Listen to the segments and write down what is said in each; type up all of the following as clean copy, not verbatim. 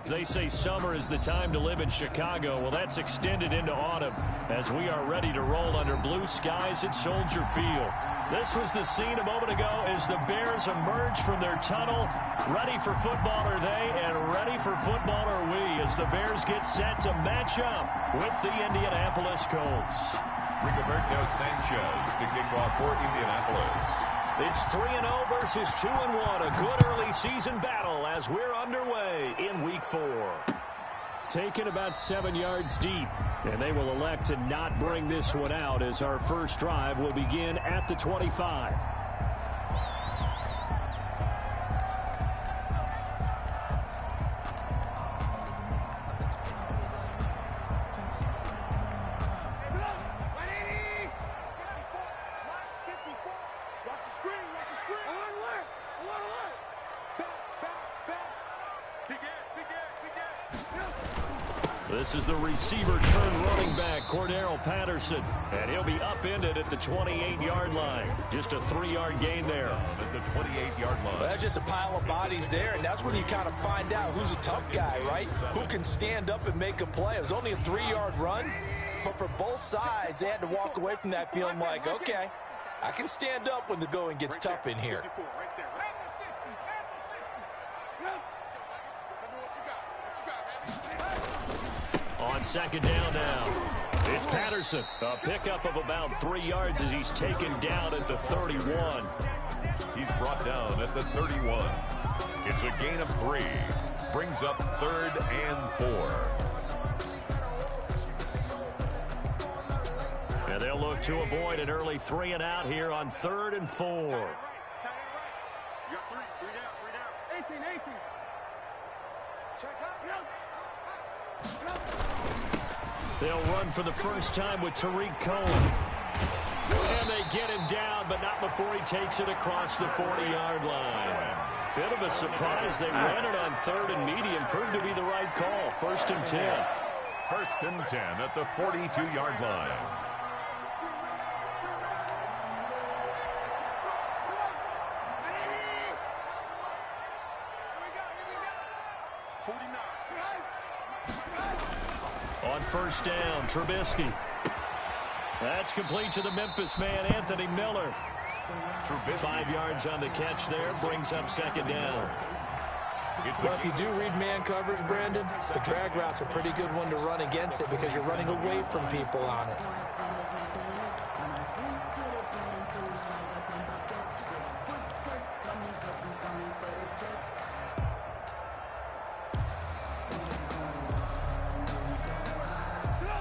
They say summer is the time to live in Chicago. Well, that's extended into autumn as we are ready to roll under blue skies at Soldier Field. This was the scene a moment ago as the Bears emerged from their tunnel. Ready for football are they, and ready for football are we as the Bears get set to match up with the Indianapolis Colts. Rigoberto Sanchez to kick off for Indianapolis. It's 3-0 versus 2-1. A good early season battle as we're underway in Week 4. Taken about 7 yards deep, and they will elect to not bring this one out as our first drive will begin at the 25. This is the receiver turn running back, Cordero Patterson, and he'll be upended at the 28-yard line. Just a 3-yard gain there. At the 28-yard line. Well, that's just a pile of bodies there, and that's when you kind of find out who's a tough guy, right? Who can stand up and make a play. It was only a 3-yard run, but for both sides, they had to walk away from that feeling like, okay, I can stand up when the going gets tough in here. On second down now, it's Patterson. A pickup of about 3 yards as he's taken down at the 31. He's brought down at the 31. It's a gain of 3. Brings up 3rd and 4. And they'll look to avoid an early 3 and out here on 3rd and 4. You got 3 down. 18. Check out. They'll run for the first time with Tariq Cohen. And they get him down, but not before he takes it across the 40-yard line. Bit of a surprise. They ran it on 3rd and medium. Proved to be the right call. 1st and 10. 1st and 10 at the 42-yard line. On 1st down, Trubisky. That's complete to the Memphis man, Anthony Miller. 5 yards on the catch there, brings up 2nd down. Well, if you do read man coverage, Brandon, the drag route's a pretty good one to run against it because you're running away from people on it.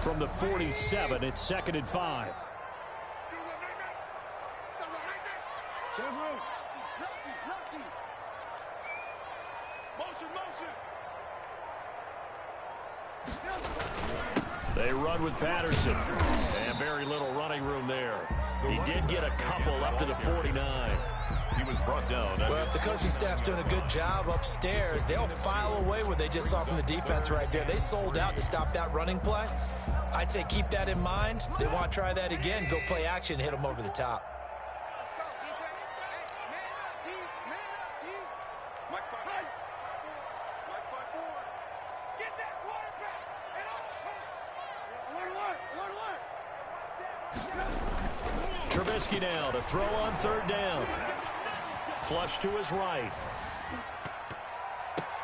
From the 47, it's 2nd and 5. They run with Patterson. And very little running room there. He did get a couple up to the 49. He was brought down. Well, if the coaching staff's doing a good job upstairs, they'll file away what they just saw from the defense right there. They sold out to stop that running play. I'd say keep that in mind. They want to try that again. Go play action, hit them over the top. Let's go, defense. Hey, man up, D. Mike 5 forward. Get that quarterback. Alert. Trubisky now to throw on 3rd down. Flush to his right.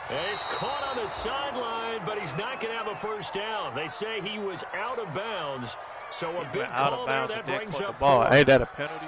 And he's caught on the sideline, but he's not going to have a 1st down. They say he was out of bounds. So a big call there that brings up 4. Ain't that a penalty?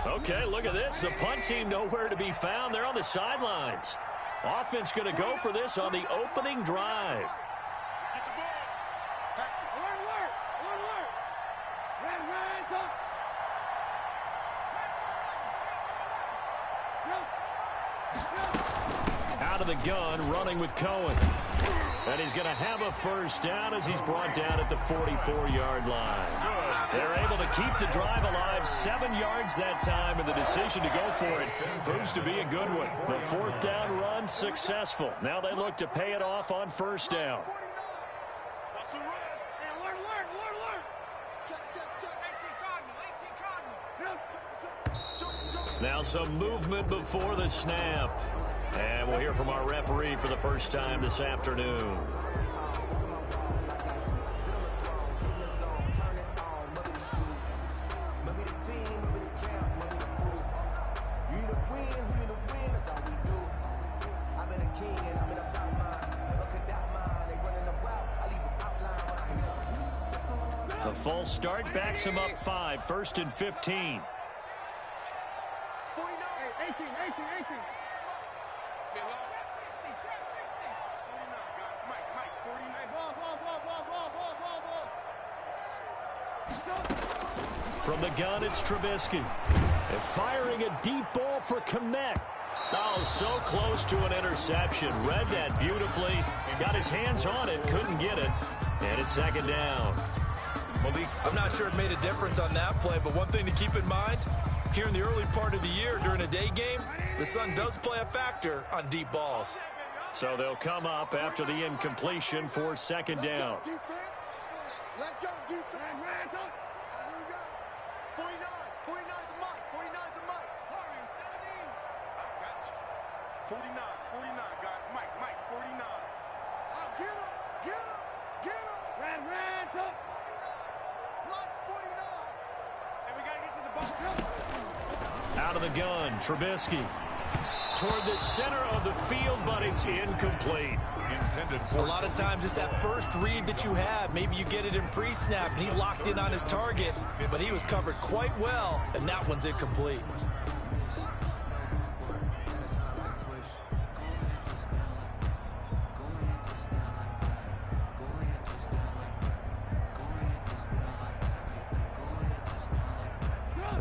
Okay, look at this. The punt team nowhere to be found. They're on the sidelines. Offense going to go for this on the opening drive. Out of the gun, running with Cohen. And he's going to have a 1st down as he's brought down at the 44-yard line. They're able to keep the drive alive, 7 yards that time, and the decision to go for it proves to be a good one. The 4th down run successful. Now they look to pay it off on 1st down. Now some movement before the snap. And we'll hear from our referee for the first time this afternoon. The false start backs him up 5, 1st and 15. 18. From the gun, it's Trubisky. And firing a deep ball for Kmet. Oh, so close to an interception. Read that beautifully. Got his hands on it, couldn't get it. And it's 2nd down. I'm not sure it made a difference on that play, but one thing to keep in mind, here in the early part of the year during a day game, the sun does play a factor on deep balls. So they'll come up after the incompletion for 2nd down. Let's go, defense. Here we go. 49 the mic. 49 the mic. Hurry, 17. I got you. 49, guys. Mike, 49. Get him. Ran, top. Lots 49. And we got to get to the ball. Out of the gun, Trubisky. Toward the center of the field, but it's incomplete. A lot of times it's that first read that you have. Maybe you get it in pre-snap, and he locked in on his target, but he was covered quite well, and that one's incomplete.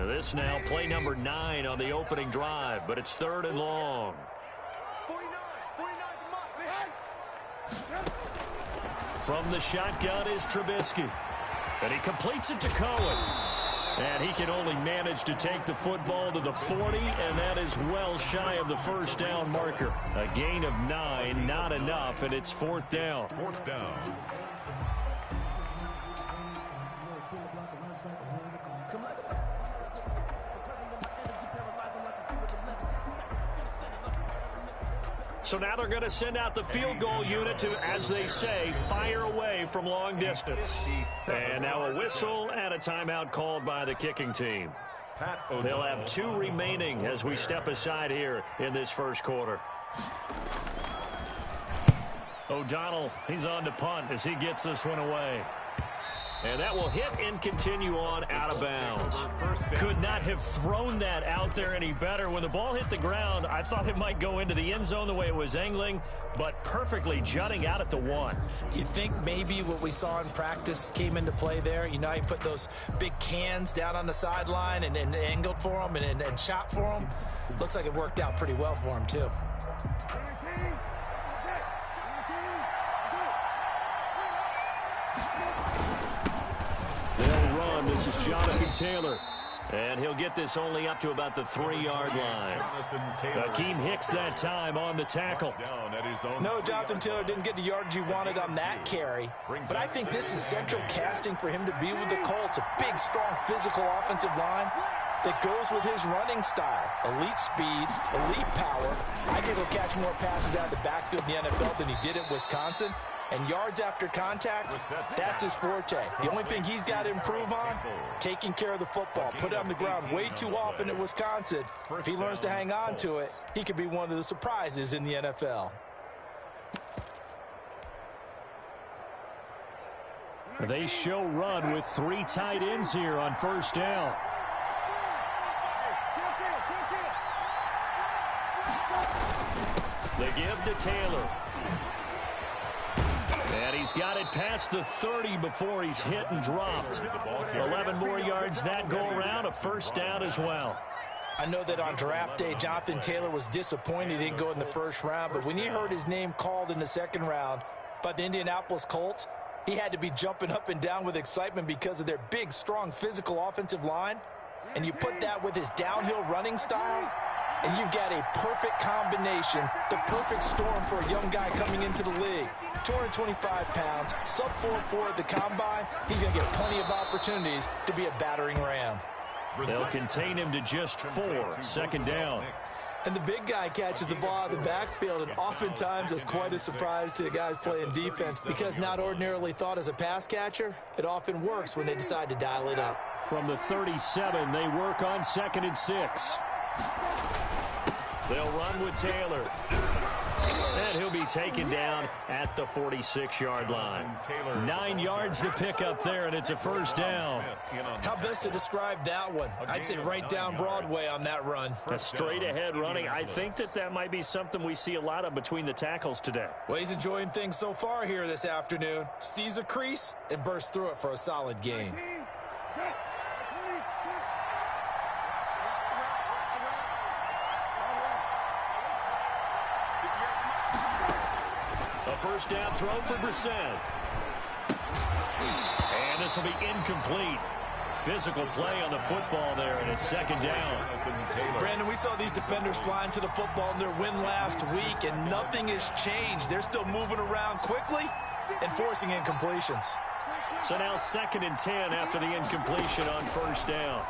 This now play number 9 on the opening drive, but it's 3rd and long. 49 From the shotgun is Trubisky. And he completes it to Cohen. And he can only manage to take the football to the 40, and that is well shy of the 1st down marker. A gain of 9, not enough, and it's 4th down. 4th down. So now they're going to send out the field goal unit to, as they say, fire away from long distance. And now a whistle and a timeout called by the kicking team. They'll have 2 remaining as we step aside here in this 1st quarter. O'Donnell, he's on to punt as he gets this one away. And that will hit and continue on out of bounds. Could not have thrown that out there any better. When the ball hit the ground, I thought it might go into the end zone the way it was angling, but perfectly jutting out at the 1. You think maybe what we saw in practice came into play there? You know, he put those big cans down on the sideline and angled for him and shot for him. Looks like it worked out pretty well for him, too. This is Jonathan Taylor, and he'll get this only up to about the 3-yard line. Akeem Hicks that time on the tackle. No, Jonathan Taylor didn't get the yardage he wanted on that carry, but I think this is central casting for him to be with the Colts. A big, strong, physical offensive line that goes with his running style. Elite speed, elite power. I think he'll catch more passes out of the backfield in the NFL than he did at Wisconsin. And yards after contact, that's his forte. The only thing he's got to improve on, taking care of the football. Put it on the ground way too often at Wisconsin. If he learns to hang on to it, he could be one of the surprises in the NFL. They show run with 3 tight ends here on 1st down. They give to Taylor. And he's got it past the 30 before he's hit and dropped. 11 more yards that go around, a 1st down as well. I know that on draft day, Jonathan Taylor was disappointed he didn't go in the 1st round, but when he heard his name called in the 2nd round by the Indianapolis Colts, He had to be jumping up and down with excitement because of their big, strong, physical offensive line. And you put that with his downhill running style, and you've got a perfect combination, the perfect storm for a young guy coming into the league. 225 pounds, sub 4.4 at the combine. He's going to get plenty of opportunities to be a battering ram. They'll contain him to just 4. Second down. And the big guy catches the ball out of the backfield, and oftentimes it's quite a surprise to the guys playing defense because not ordinarily thought as a pass catcher, it often works when they decide to dial it up. From the 37, they work on 2nd and 6. They'll run with Taylor. And he'll be taken down at the 46-yard line. 9 yards to pick up there, and it's a first down. How best to describe that one? I'd say right down Broadway on that run. A straight-ahead running. I think that might be something we see a lot of between the tackles today. Well, he's enjoying things so far here this afternoon. Sees a crease and bursts through it for a solid gain. A first down throw for Brissett. And this will be incomplete. Physical play on the football there, and it's second down. Brandon, we saw these defenders flying to the football in their win last week, and nothing has changed. They're still moving around quickly and forcing incompletions. So now 2nd and 10 after the incompletion on first down.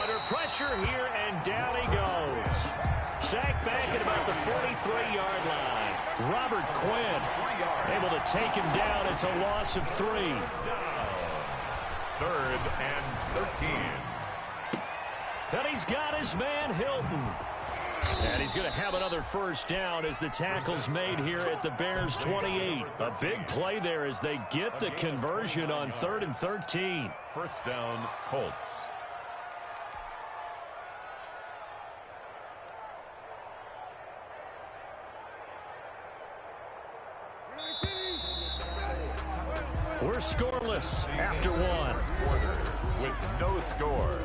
Under pressure here, and down he goes. Sacked back at about the 43-yard line. Robert Quinn able to take him down. It's a loss of 3. 3rd and 13. And he's got his man Hilton. And he's going to have another first down as the tackle's made here at the Bears 28. A big play there as they get the conversion on 3rd and 13. First down, Colts. We're scoreless after 1. Quarter with no score.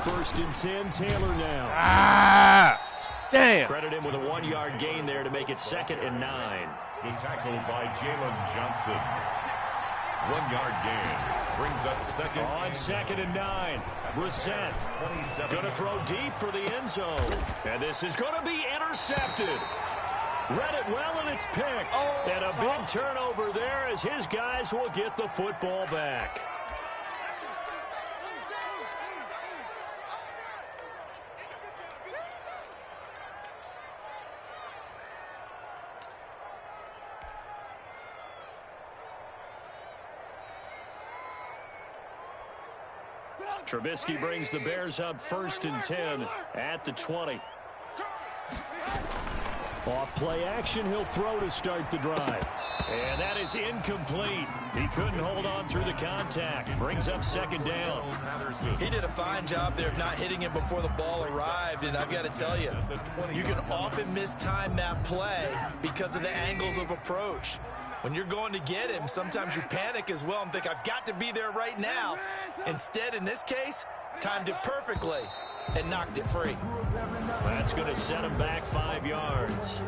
First and 10, Taylor now. Damn. Credit him with a 1-yard gain there to make it 2nd and 9. The tackle by Jalen Johnson. 1-yard gain. Brings up second. On 2nd and 9. Brissett going to throw deep for the end zone. And this is going to be intercepted. Read it well, and it's picked. And a big turnover there as his guys will get the football back. Trubisky brings the Bears up 1st and 10 at the 20. Off play action, he'll throw to start the drive. And that is incomplete. He couldn't hold on through the contact. Brings up 2nd down. He did a fine job there of not hitting him before the ball arrived, and I've got to tell you, you can often mistime that play because of the angles of approach. When you're going to get him, sometimes you panic as well and think, I've got to be there right now. Instead, in this case, timed it perfectly and knocked it free. That's going to set him back 5 yards.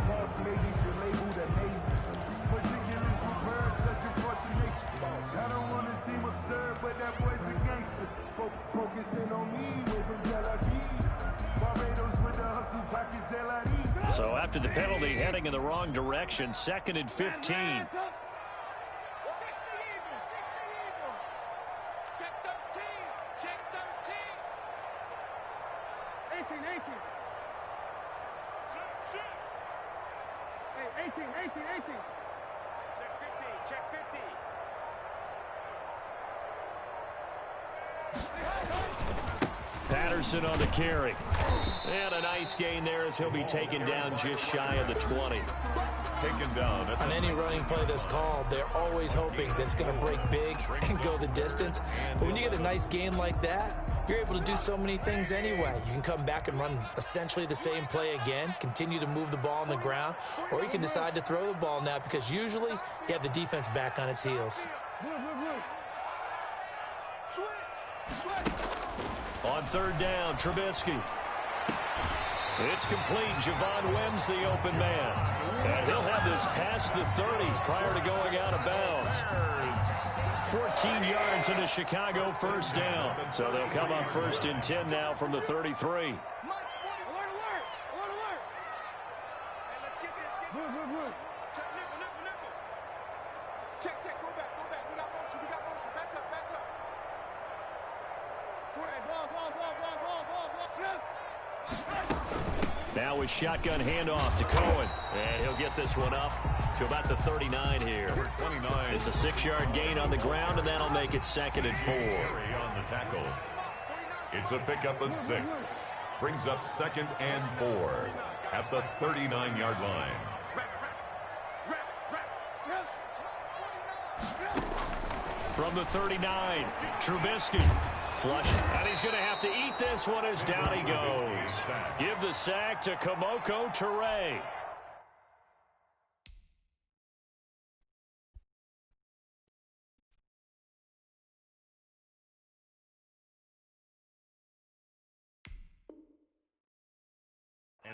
So after the penalty, heading in the wrong direction, 2nd and 15. Patterson on the carry. And a nice gain there as he'll be taken down just shy of the 20. Taken down. On any running play that's called, they're always hoping that it's going to break big and go the distance. But when you get a nice gain like that, you're able to do so many things anyway. You can come back and run essentially the same play again, continue to move the ball on the ground, or you can decide to throw the ball now because usually you have the defense back on its heels. On third down, Trubisky. It's complete. Javon wins the open man. And he'll have this past the 30 prior to going out of bounds. 14 yards into Chicago, first down. So they'll come up first and 10 now from the 33. Check, go back. We got motion. Back up. Now a shotgun handoff to Cohen. And he'll get this one up to about the 39 here. 29. It's a 6-yard gain on the ground, and that'll make it 2nd and 4. On the tackle. It's a pickup of 6. Brings up 2nd and 4 at the 39-yard line. From the 39, Trubisky. Flush, and he's going to have to eat this one as down he goes. Give the sack to Kamoko Toure.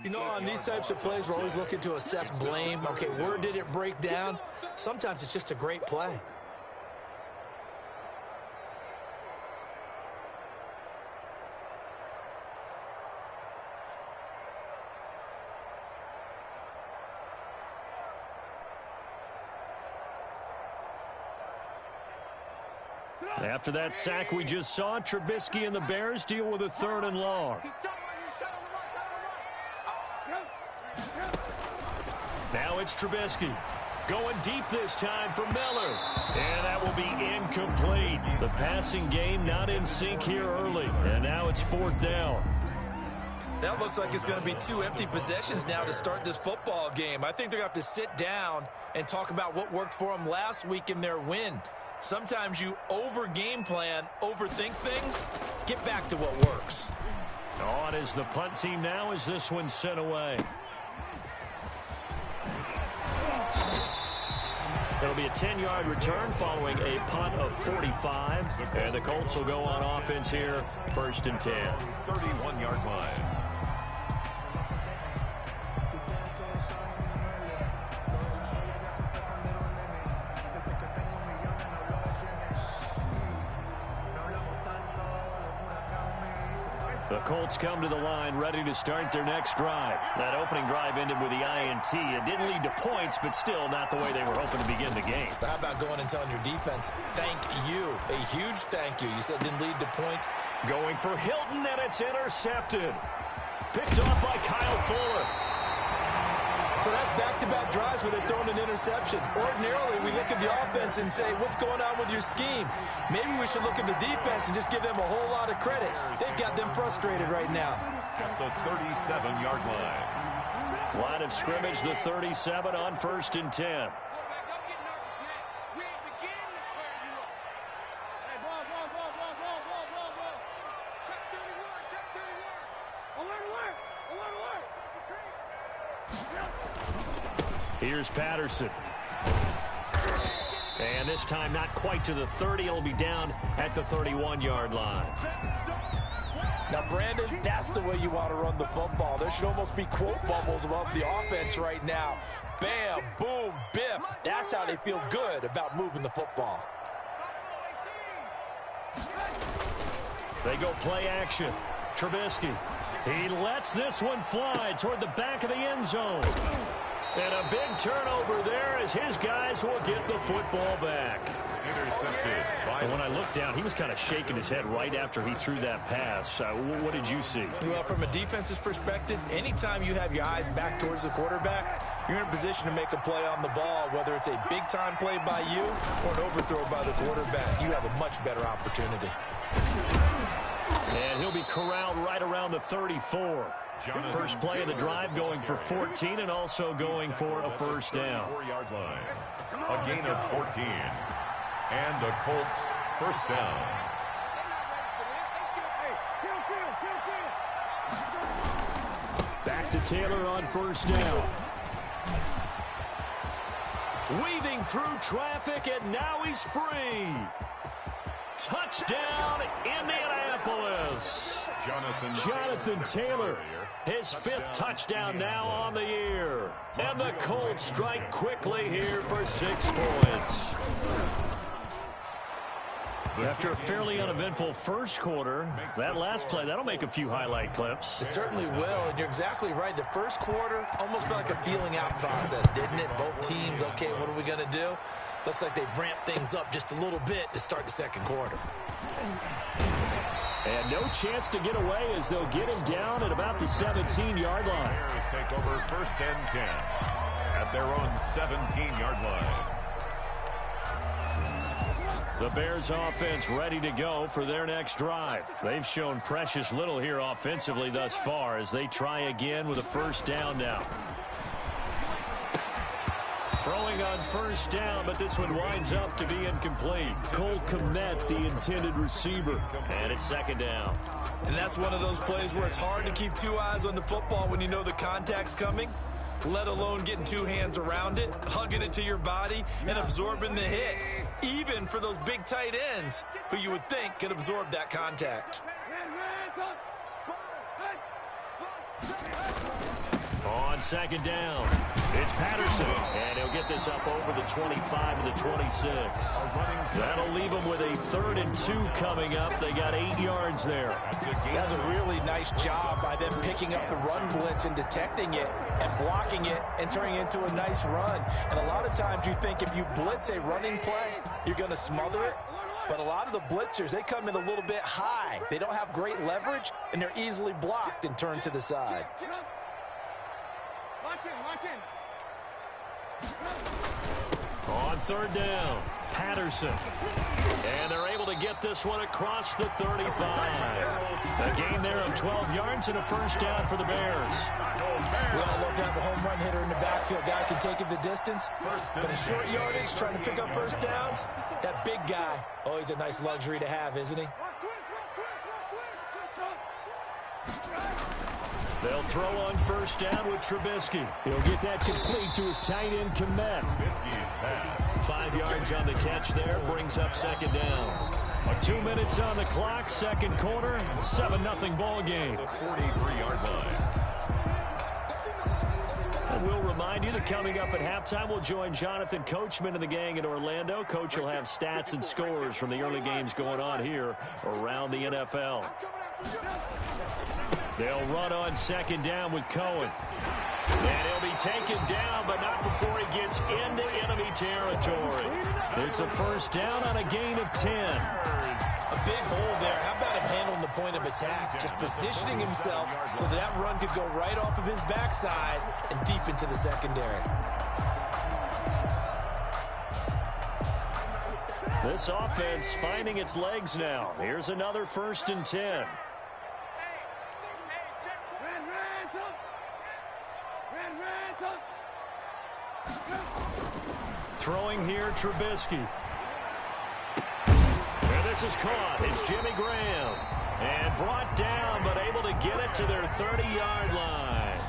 You know, on these types of plays, we're always looking to assess blame. Okay, where did it break down? Sometimes it's just a great play. After that sack we just saw, Trubisky and the Bears deal with a 3rd and long. Now it's Trubisky. Going deep this time for Miller. And that will be incomplete. The passing game not in sync here early. And now it's 4th down. That looks like it's going to be 2 empty possessions now to start this football game. I think they're going to have to sit down and talk about what worked for them last week in their win. Sometimes you over-game plan, overthink things. Get back to what works. On is the punt team now as this one's sent away. It'll be a 10-yard return following a punt of 45. And the Colts will go on offense here, 1st and 10. 31-yard line. The Colts come to the line ready to start their next drive. That opening drive ended with the INT. It didn't lead to points, but still not the way they were hoping to begin the game. But how about going and telling your defense, thank you, a huge thank you. You said it didn't lead to points. Going for Hilton, and it's intercepted. Picked off by Kyle Fuller. So that's back-to-back drives where they're throwing an interception. Ordinarily, we look at the offense and say, what's going on with your scheme? Maybe we should look at the defense and just give them a whole lot of credit. They've got them frustrated right now. At the 37-yard line. Line of scrimmage, the 37 on 1st and 10. Here's Patterson. And this time not quite to the 30. It'll be down at the 31-yard line. Now, Brandon, that's the way you want to run the football. There should almost be quote bubbles above the offense right now. Bam, boom, biff. That's how they feel good about moving the football. They go play action. Trubisky. He lets this one fly toward the back of the end zone. And a big turnover there as his guys will get the football back. Intercepted. And when I looked down, he was kind of shaking his head right after he threw that pass. What did you see? Well, from a defense's perspective, anytime you have your eyes back towards the quarterback, you're in a position to make a play on the ball, whether it's a big-time play by you or an overthrow by the quarterback. You have a much better opportunity. And he'll be corralled right around the 34. First play of the drive going for 14 and also going for a first down. 4-yard line. A gain of 14. And the Colts first down. Back to Taylor on first down. Weaving through traffic, and now he's free. Touchdown, Indianapolis. Jonathan Taylor, his 5th touchdown now on the year. And the Colts strike quickly here for 6 points. After a fairly uneventful first quarter, that last play, that'll make a few highlight clips. It certainly will, and you're exactly right. The first quarter almost felt like a feeling out process, didn't it? Both teams, okay, what are we going to do? Looks like they ramped things up just a little bit to start the second quarter. And no chance to get away as they'll get him down at about the 17-yard line. Bears take over 1st and 10 at their own 17-yard line. The Bears offense ready to go for their next drive. They've shown precious little here offensively thus far as they try again with a 1st down now. Throwing on 1st down, but this one winds up to be incomplete. Cole Kmet, the intended receiver. And it's 2nd down. And that's one of those plays where it's hard to keep 2 eyes on the football when you know the contact's coming, let alone getting 2 hands around it, hugging it to your body, and absorbing the hit. Even for those big tight ends who you would think could absorb that contact. On 2nd down, it's Patterson, and he'll get this up over the 25 to the 26. That'll leave them with a 3rd and 2 coming up. They got 8 yards there. That's a really nice job by them picking up the run blitz and detecting it and blocking it and turning it into a nice run. And a lot of times you think if you blitz a running play, you're going to smother it. But a lot of the blitzers, they come in a little bit high. They don't have great leverage, and they're easily blocked and turned to the side. On 3rd down, Patterson. And they're able to get this one across the 35. A gain there of 12 yards and a 1st down for the Bears. We all love to have a home run hitter in the backfield. Guy can take it the distance. But in short yardage, trying to pick up 1st downs, that big guy, always a nice luxury to have, isn't he? They'll throw on 1st down with Trubisky. He'll get that complete to his tight end, Kmet. 5 yards on the catch there, brings up 2nd down. 2 minutes on the clock, 2nd quarter, 7-0 ball game. The 43-yard line. And we'll remind you that coming up at halftime, we'll join Jonathan Coachman and the gang in Orlando. Coach will have stats and scores from the early games going on here around the NFL. They'll run on 2nd down with Cohen. And he'll be taken down, but not before he gets into enemy territory. It's a 1st down on a gain of 10. A big hole there. How about him handling the point of attack? Just positioning himself so that run could go right off of his backside and deep into the secondary. This offense finding its legs now. Here's another 1st and 10. Throwing here, Trubisky. And this is caught. It's Jimmy Graham. And brought down, but able to get it to their 30-yard line.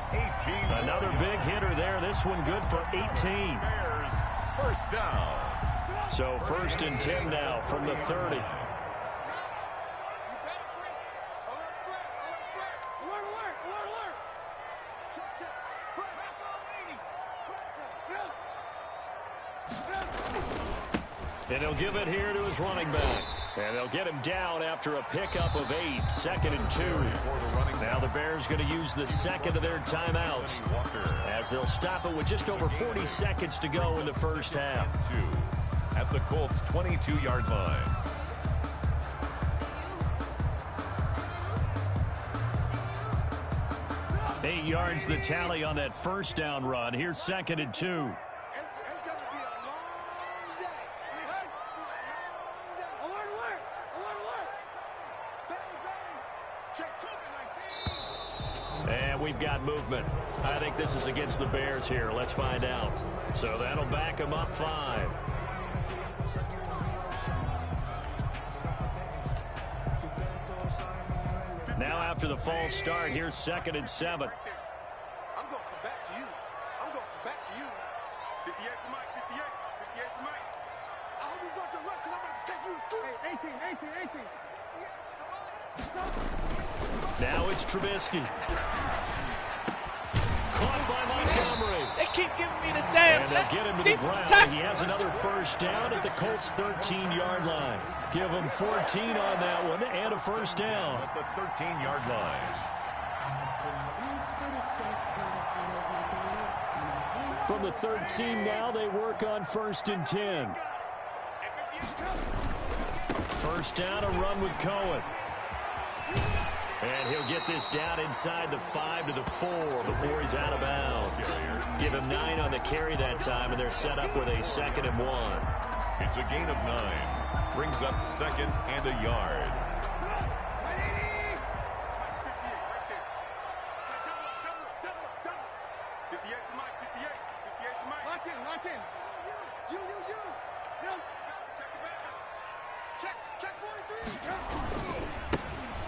Another big hitter there. This one good for 18. Bears, 1st down. So 1st and 10 now from the 30. And he'll give it here to his running back. And they'll get him down after a pickup of 8, 2nd and 2. Now the Bears going to use the 2nd of their timeouts as they'll stop it with just over 40 seconds to go in the 1st half. At the Colts' 22-yard line. Eight yards the tally on that 1st down run. Here's 2nd and 2. And we've got movement. I think this is against the Bears here. Let's find out. So that'll back them up 5. Now after the false start, here's 2nd and 7. I'm going to come back to you. I'm going to come back to you. 58 for Mike, 58. 58 for Mike. I hope you watch your left, 'cause I'm about to take you to school. Hey, 18. Now it's Trubisky. Caught by Montgomery. They keep giving me the damn. And they'll get him to the ground. He has another first down at the Colts' 13-yard line. Give him 14 on that one and a first down. At the 13-yard line. From the 13 now, they work on 1st and 10. First down, a run with Cohen. And he'll get this down inside the 5 to the 4 before he's out of bounds. Give him 9 on the carry that time, and they're set up with a 2nd and 1. It's a gain of 9. Brings up 2nd and a yard.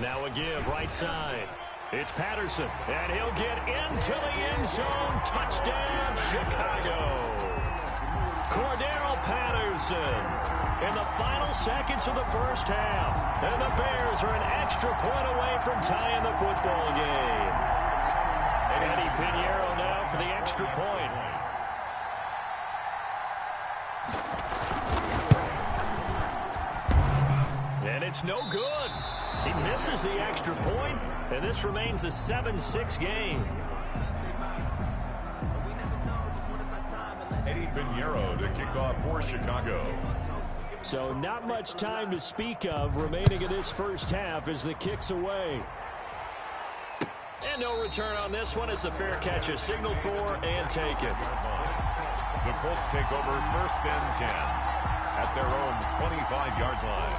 Now a give, right side. It's Patterson, and he'll get into the end zone. Touchdown, Chicago. Cordero Patterson in the final seconds of the first half. And the Bears are an extra point away from tying the football game. And Eddie Pinheiro now for the extra point. And it's no good. He misses the extra point, and this remains a 7-6 game. Eddie Pinheiro to kick off for Chicago. So not much time to speak of remaining in this first half as the kick's away. And no return on this one as the fair catch is signaled for and taken. The Colts take over 1st and 10 at their own 25-yard line.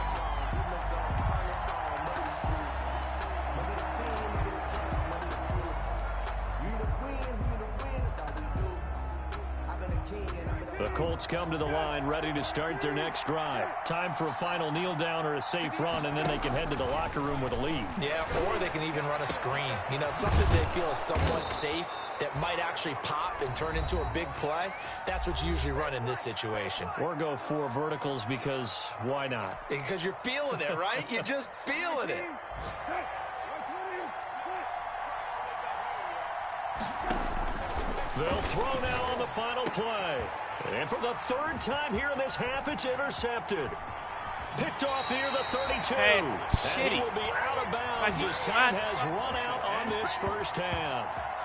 The Colts come to the line ready to start their next drive. Time for a final kneel down or a safe run, and then they can head to the locker room with a lead. Yeah, or they can even run a screen. You know, something they feel is somewhat safe that might actually pop and turn into a big play. That's what you usually run in this situation. Or go 4 verticals because why not? Because you're feeling it, right? You're just feeling it. They'll throw now on the final play. And for the 3rd time here in this half, it's intercepted. Picked off here, the 32. And he will be out of bounds as time has run out on this first half.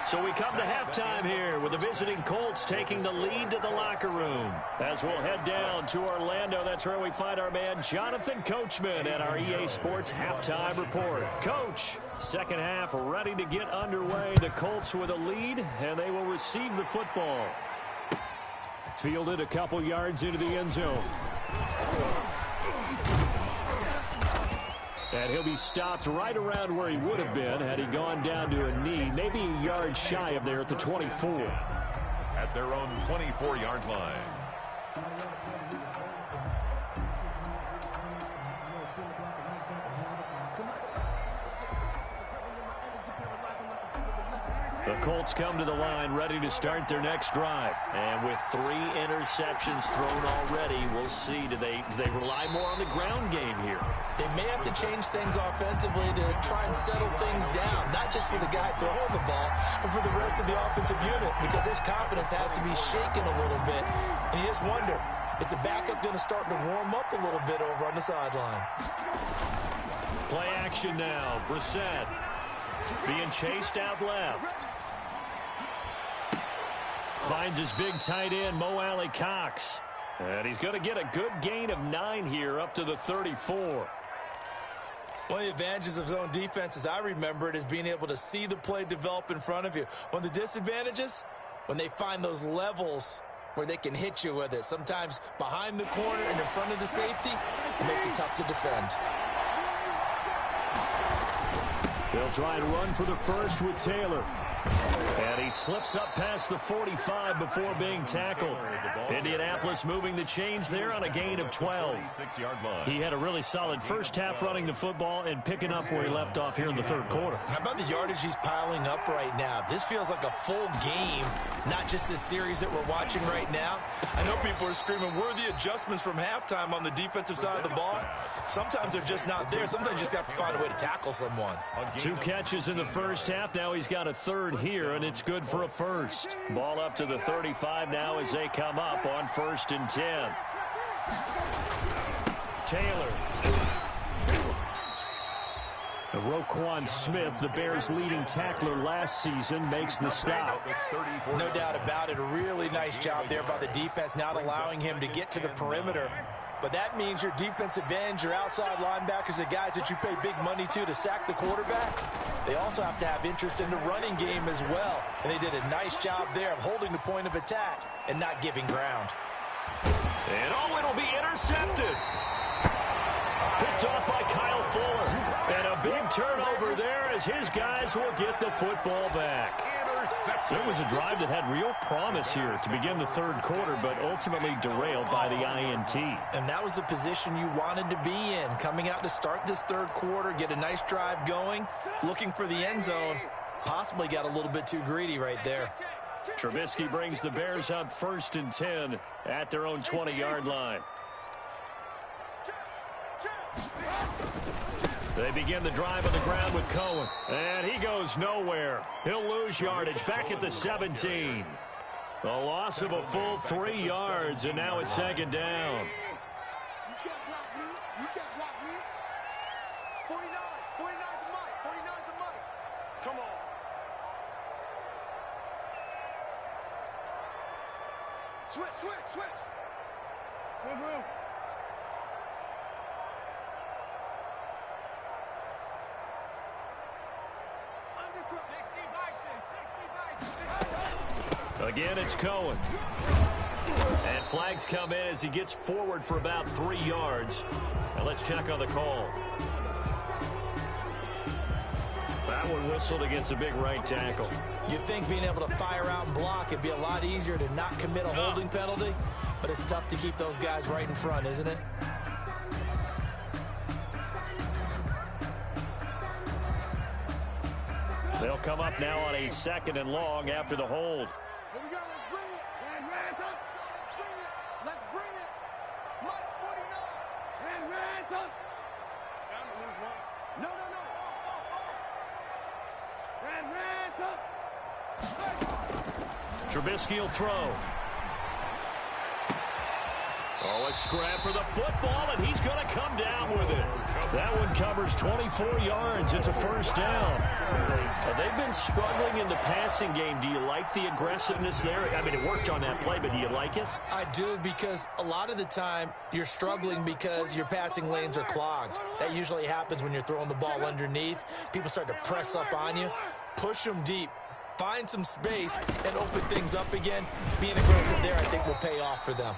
So we come to halftime here with the visiting Colts taking the lead to the locker room. As we'll head down to Orlando, that's where we find our man Jonathan Coachman at our EA Sports Halftime Report. Coach, second half ready to get underway. The Colts with a lead, and they will receive the football. Fielded a couple yards into the end zone. And he'll be stopped right around where he would have been had he gone down to a knee, maybe a yard shy of there at the 24. At their own 24-yard line. The Colts come to the line ready to start their next drive. And with 3 interceptions thrown already, we'll see. Do they rely more on the ground game here? They may have to change things offensively to try and settle things down, not just for the guy throwing the ball, but for the rest of the offensive unit, because his confidence has to be shaken a little bit. And you just wonder, is the backup going to start to warm up a little bit over on the sideline? Play action now. Brissett being chased out left. Finds his big tight end, Mo Alley-Cox. And he's going to get a good gain of 9 here up to the 34. One of the advantages of zone defense, as I remember it, is being able to see the play develop in front of you. One of the disadvantages, when they find those levels where they can hit you with it. Sometimes behind the corner and in front of the safety, it makes it tough to defend. They'll try and run for the first with Taylor. And he slips up past the 45 before being tackled. Indianapolis moving the chains there on a gain of 12. 36-yard line. He had a really solid first half running the football and picking up where he left off here in the third quarter. How about the yardage he's piling up right now? This feels like a full game, not just this series that we're watching right now. I know people are screaming, where are the adjustments from halftime on the defensive side of the ball? Sometimes they're just not there. Sometimes you just have to find a way to tackle someone. 2 catches in the first half. Now he's got a third here, and it's good for a first. Ball up to the 35 now as they come up on 1st and 10. Taylor. Roquan Smith, the Bears' leading tackler last season, makes the stop. No doubt about it. A really nice job there by the defense, not allowing him to get to the perimeter. But that means your defensive ends, your outside linebackers, the guys that you pay big money to sack the quarterback, they also have to have interest in the running game as well. And they did a nice job there of holding the point of attack and not giving ground. And it'll be intercepted. Picked off by Kyle Fuller. And a big turnover there as his guys will get the football back. It was a drive that had real promise here to begin the third quarter, but ultimately derailed by the INT. And that was the position you wanted to be in, coming out to start this third quarter, get a nice drive going, looking for the end zone. Possibly got a little bit too greedy right there. Trubisky brings the Bears up 1st and 10 at their own 20-yard line. They begin the drive on the ground with Cohen. And he goes nowhere. He'll lose yardage back at the 17. A loss of a full 3 yards, and now it's 2nd down. You can't block me. You can't block me. 49. 49 to Mike. 49 to Mike. Come on. Switch. Move. Again, it's Cohen. And flags come in as he gets forward for about 3 yards. Now let's check on the call. That one whistled against a big right tackle. You'd think being able to fire out and block, it'd be a lot easier to not commit a holding penalty, but it's tough to keep those guys right in front, isn't it? They'll come up now on a 2nd and long after the hold. Here we go. Let's bring it. Let's bring it. Mike's 49. Down to lose one. No. Trubisky will throw. Oh, a scrap for the football, and he's going to come down with it. That one covers 24 yards. It's a 1st down. They've been struggling in the passing game. Do you like the aggressiveness there? I mean, it worked on that play, but do you like it? I do, because a lot of the time you're struggling because your passing lanes are clogged. That usually happens when you're throwing the ball underneath. People start to press up on you. Push them deep. Find some space and open things up again. Being aggressive there, I think, will pay off for them.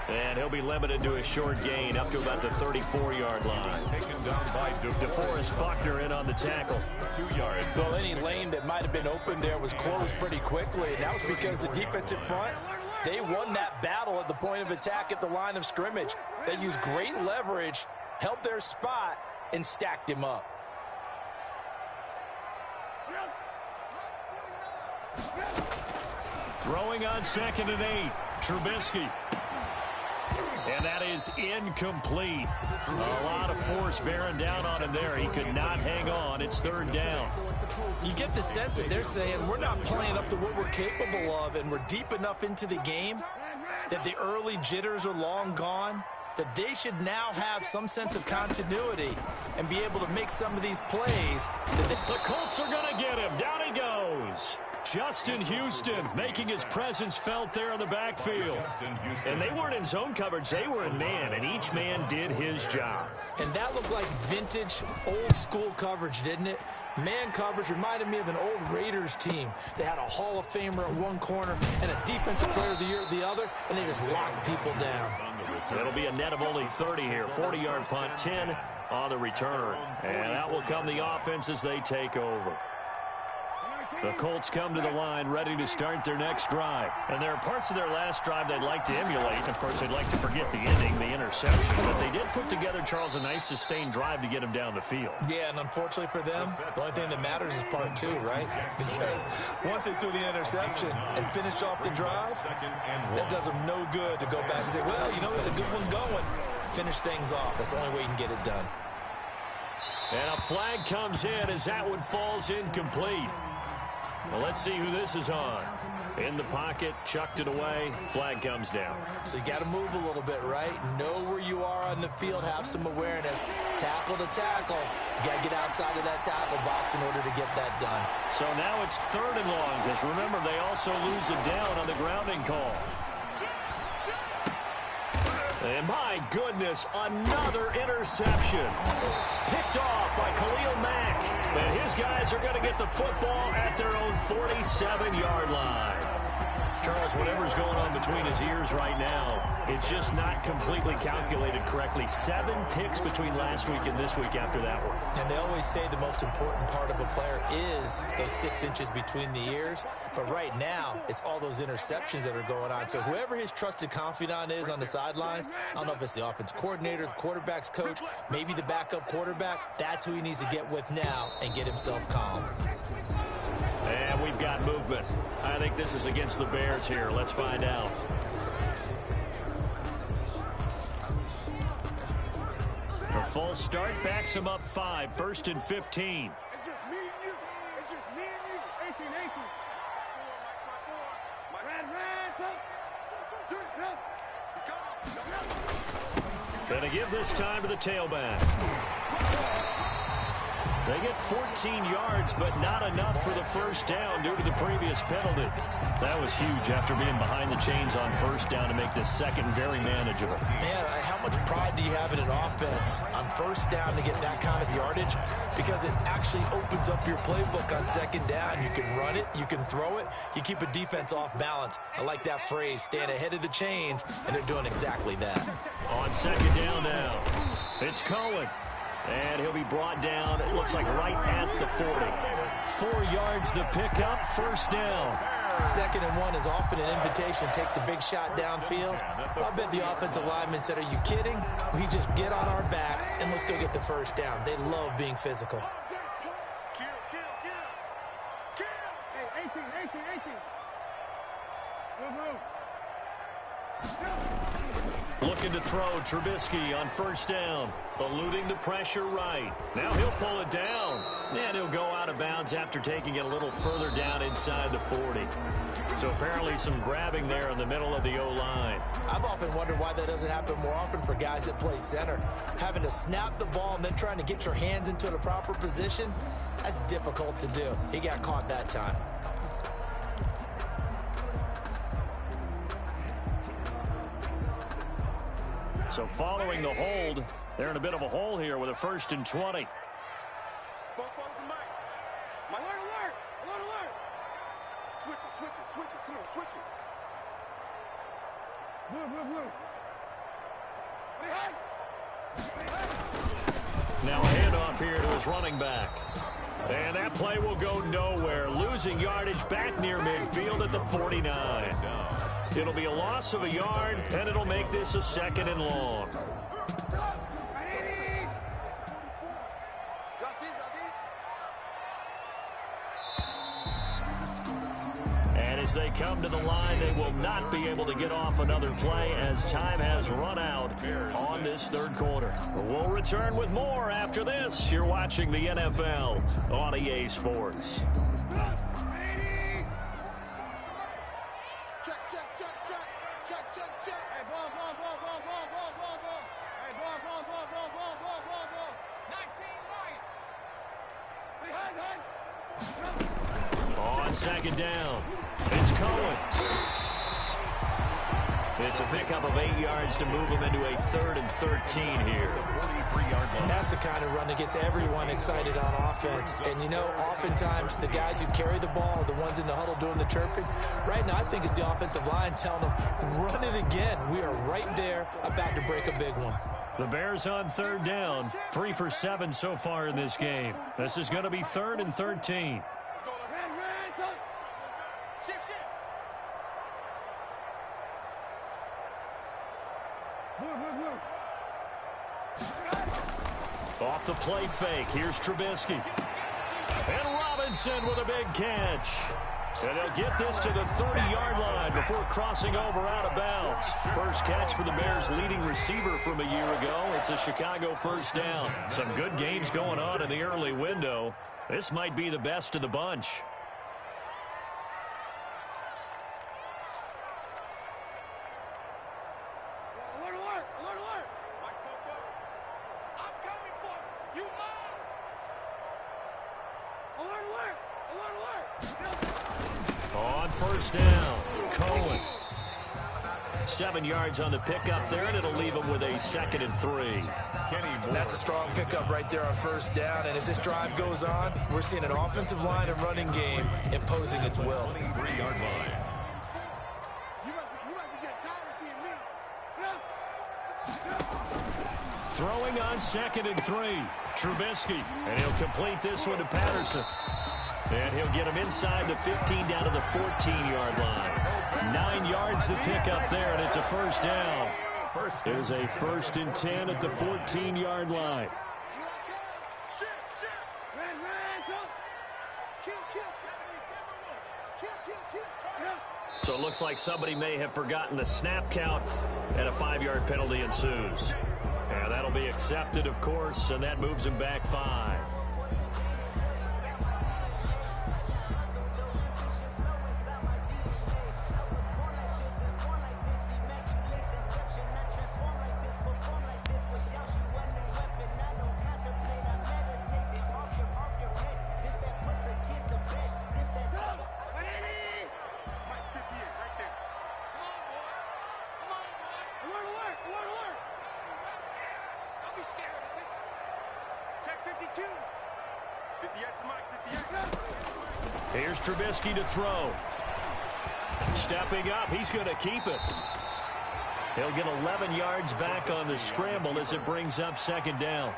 And he'll be limited to a short gain up to about the 34-yard line. Taken down by DeForest Buckner in on the tackle. 2 yards. Well, any lane that might have been open there was closed pretty quickly, and that was because the defensive front, they won that battle at the point of attack at the line of scrimmage. They used great leverage, held their spot, and stacked him up. Throwing on 2nd and 8. Trubisky. And that is incomplete. A lot of force bearing down on him there. He could not hang on. It's 3rd down. You get the sense that they're saying we're not playing up to what we're capable of, and we're deep enough into the game that the early jitters are long gone, that they should now have some sense of continuity and be able to make some of these plays. The Colts are going to get him. Down he goes. Justin Houston making his presence felt there in the backfield. And they weren't in zone coverage. They were in man, and each man did his job. And that looked like vintage, old-school coverage, didn't it? Man coverage reminded me of an old Raiders team. They had a Hall of Famer at one corner and a Defensive Player of the Year at the other, and they just locked people down. It'll be a net of only 30 here. 40-yard punt, 10 on the return. And out will come the offense as they take over. The Colts come to the line ready to start their next drive. And there are parts of their last drive they'd like to emulate. And, of course, they'd like to forget the ending, the interception. But they did put together, Charles, a nice sustained drive to get him down the field. Yeah, and unfortunately for them, the only thing that matters is part two, right? Because once they threw the interception and finished off the drive, that does them no good to go back and say, well, you know, we had a good one going. Finish things off. That's the only way you can get it done. And a flag comes in as that one falls incomplete. Well, let's see who this is on. In the pocket, chucked it away, flag comes down. So you got to move a little bit, right? Know where you are on the field, have some awareness. Tackle to tackle. You got to get outside of that tackle box in order to get that done. So now it's 3rd and long, because remember, they also lose it down on the grounding call. And my goodness, another interception. Picked off by Khalil Mack. And his guys are going to get the football at their own 47-yard line. Charles, whatever's going on between his ears right now, it's just not completely calculated correctly. 7 picks between last week and this week after that one. And they always say the most important part of a player is those 6 inches between the ears. But right now, it's all those interceptions that are going on. So whoever his trusted confidant is on the sidelines, I don't know if it's the offensive coordinator, the quarterback's coach, maybe the backup quarterback, that's who he needs to get with now and get himself calm. And we've got movement. I think this is against the Bears here. Let's find out. A false start backs him up 5. 1st and 15. It's just me and you. It's just me and you. 18. Gonna give this time to the tailback. They get 14 yards, but not enough for the first down due to the previous penalty. That was huge after being behind the chains on first down to make this second very manageable. Man, how much pride do you have in an offense on first down to get that kind of yardage? Because it actually opens up your playbook on second down. You can run it, you can throw it, you keep a defense off balance. I like that phrase, stand ahead of the chains, and they're doing exactly that. On second down now, it's Cohen. And he'll be brought down, it looks like right at the 40. 4 yards the pickup, first down. 2nd and 1 is often an invitation to take the big shot downfield. I bet the offensive lineman said, are you kidding? We just get on our backs and let's go get the first down. They love being physical. Kill. Hey, 18. Looking to throw, Trubisky on first down, eluding the pressure right. Now he'll pull it down, and he'll go out of bounds after taking it a little further down inside the 40. So apparently some grabbing there in the middle of the O-line. I've often wondered why that doesn't happen more often for guys that play center. Having to snap the ball and then trying to get your hands into the proper position, that's difficult to do. He got caught that time. So following the hold, they're in a bit of a hole here with a 1st and 20. Switch it. Come on, switch it. Now a handoff here to his running back. And that play will go nowhere. Losing yardage back near midfield at the 49. It'll be a loss of a yard, and it'll make this a 2nd and long. And as they come to the line, they will not be able to get off another play as time has run out on this 3rd quarter. We'll return with more after this. You're watching the NFL on EA Sports. On second down, it's Cohen. It's a pickup of 8 yards to move him into a 3rd and 13 here. And that's the kind of run that gets everyone excited on offense. And, you know, oftentimes the guys who carry the ball are the ones in the huddle doing the chirping. Right now, I think it's the offensive line telling them, run it again. We are right there about to break a big one. The Bears on 3rd down, 3 for 7 so far in this game. This is going to be 3rd and 13. Off the play fake, here's Trubisky. And Robinson with a big catch. And he'll get this to the 30-yard line before crossing over out of bounds. First catch for the Bears' leading receiver from a year ago. It's a Chicago first down. Some good games going on in the early window. This might be the best of the bunch. On first down, Cohen. 7 yards on the pickup there, and it'll leave him with a 2nd and 3. That's a strong pickup right there on first down, and as this drive goes on, we're seeing an offensive line and running game imposing its will. 23-yard line. You must be getting tired of seeing me. Throwing on 2nd and 3. Trubisky, and he'll complete this one to Patterson. And he'll get him inside the 15 down to the 14-yard line. 9 yards to pick up there, and it's a first down. There's a 1st and 10 at the 14-yard line. So it looks like somebody may have forgotten the snap count, and a 5-yard penalty ensues. And that'll be accepted, of course, and that moves him back 5. Here's Trubisky to throw. Stepping up, he's going to keep it. He'll get 11 yards back on the scramble as it brings up 2nd down.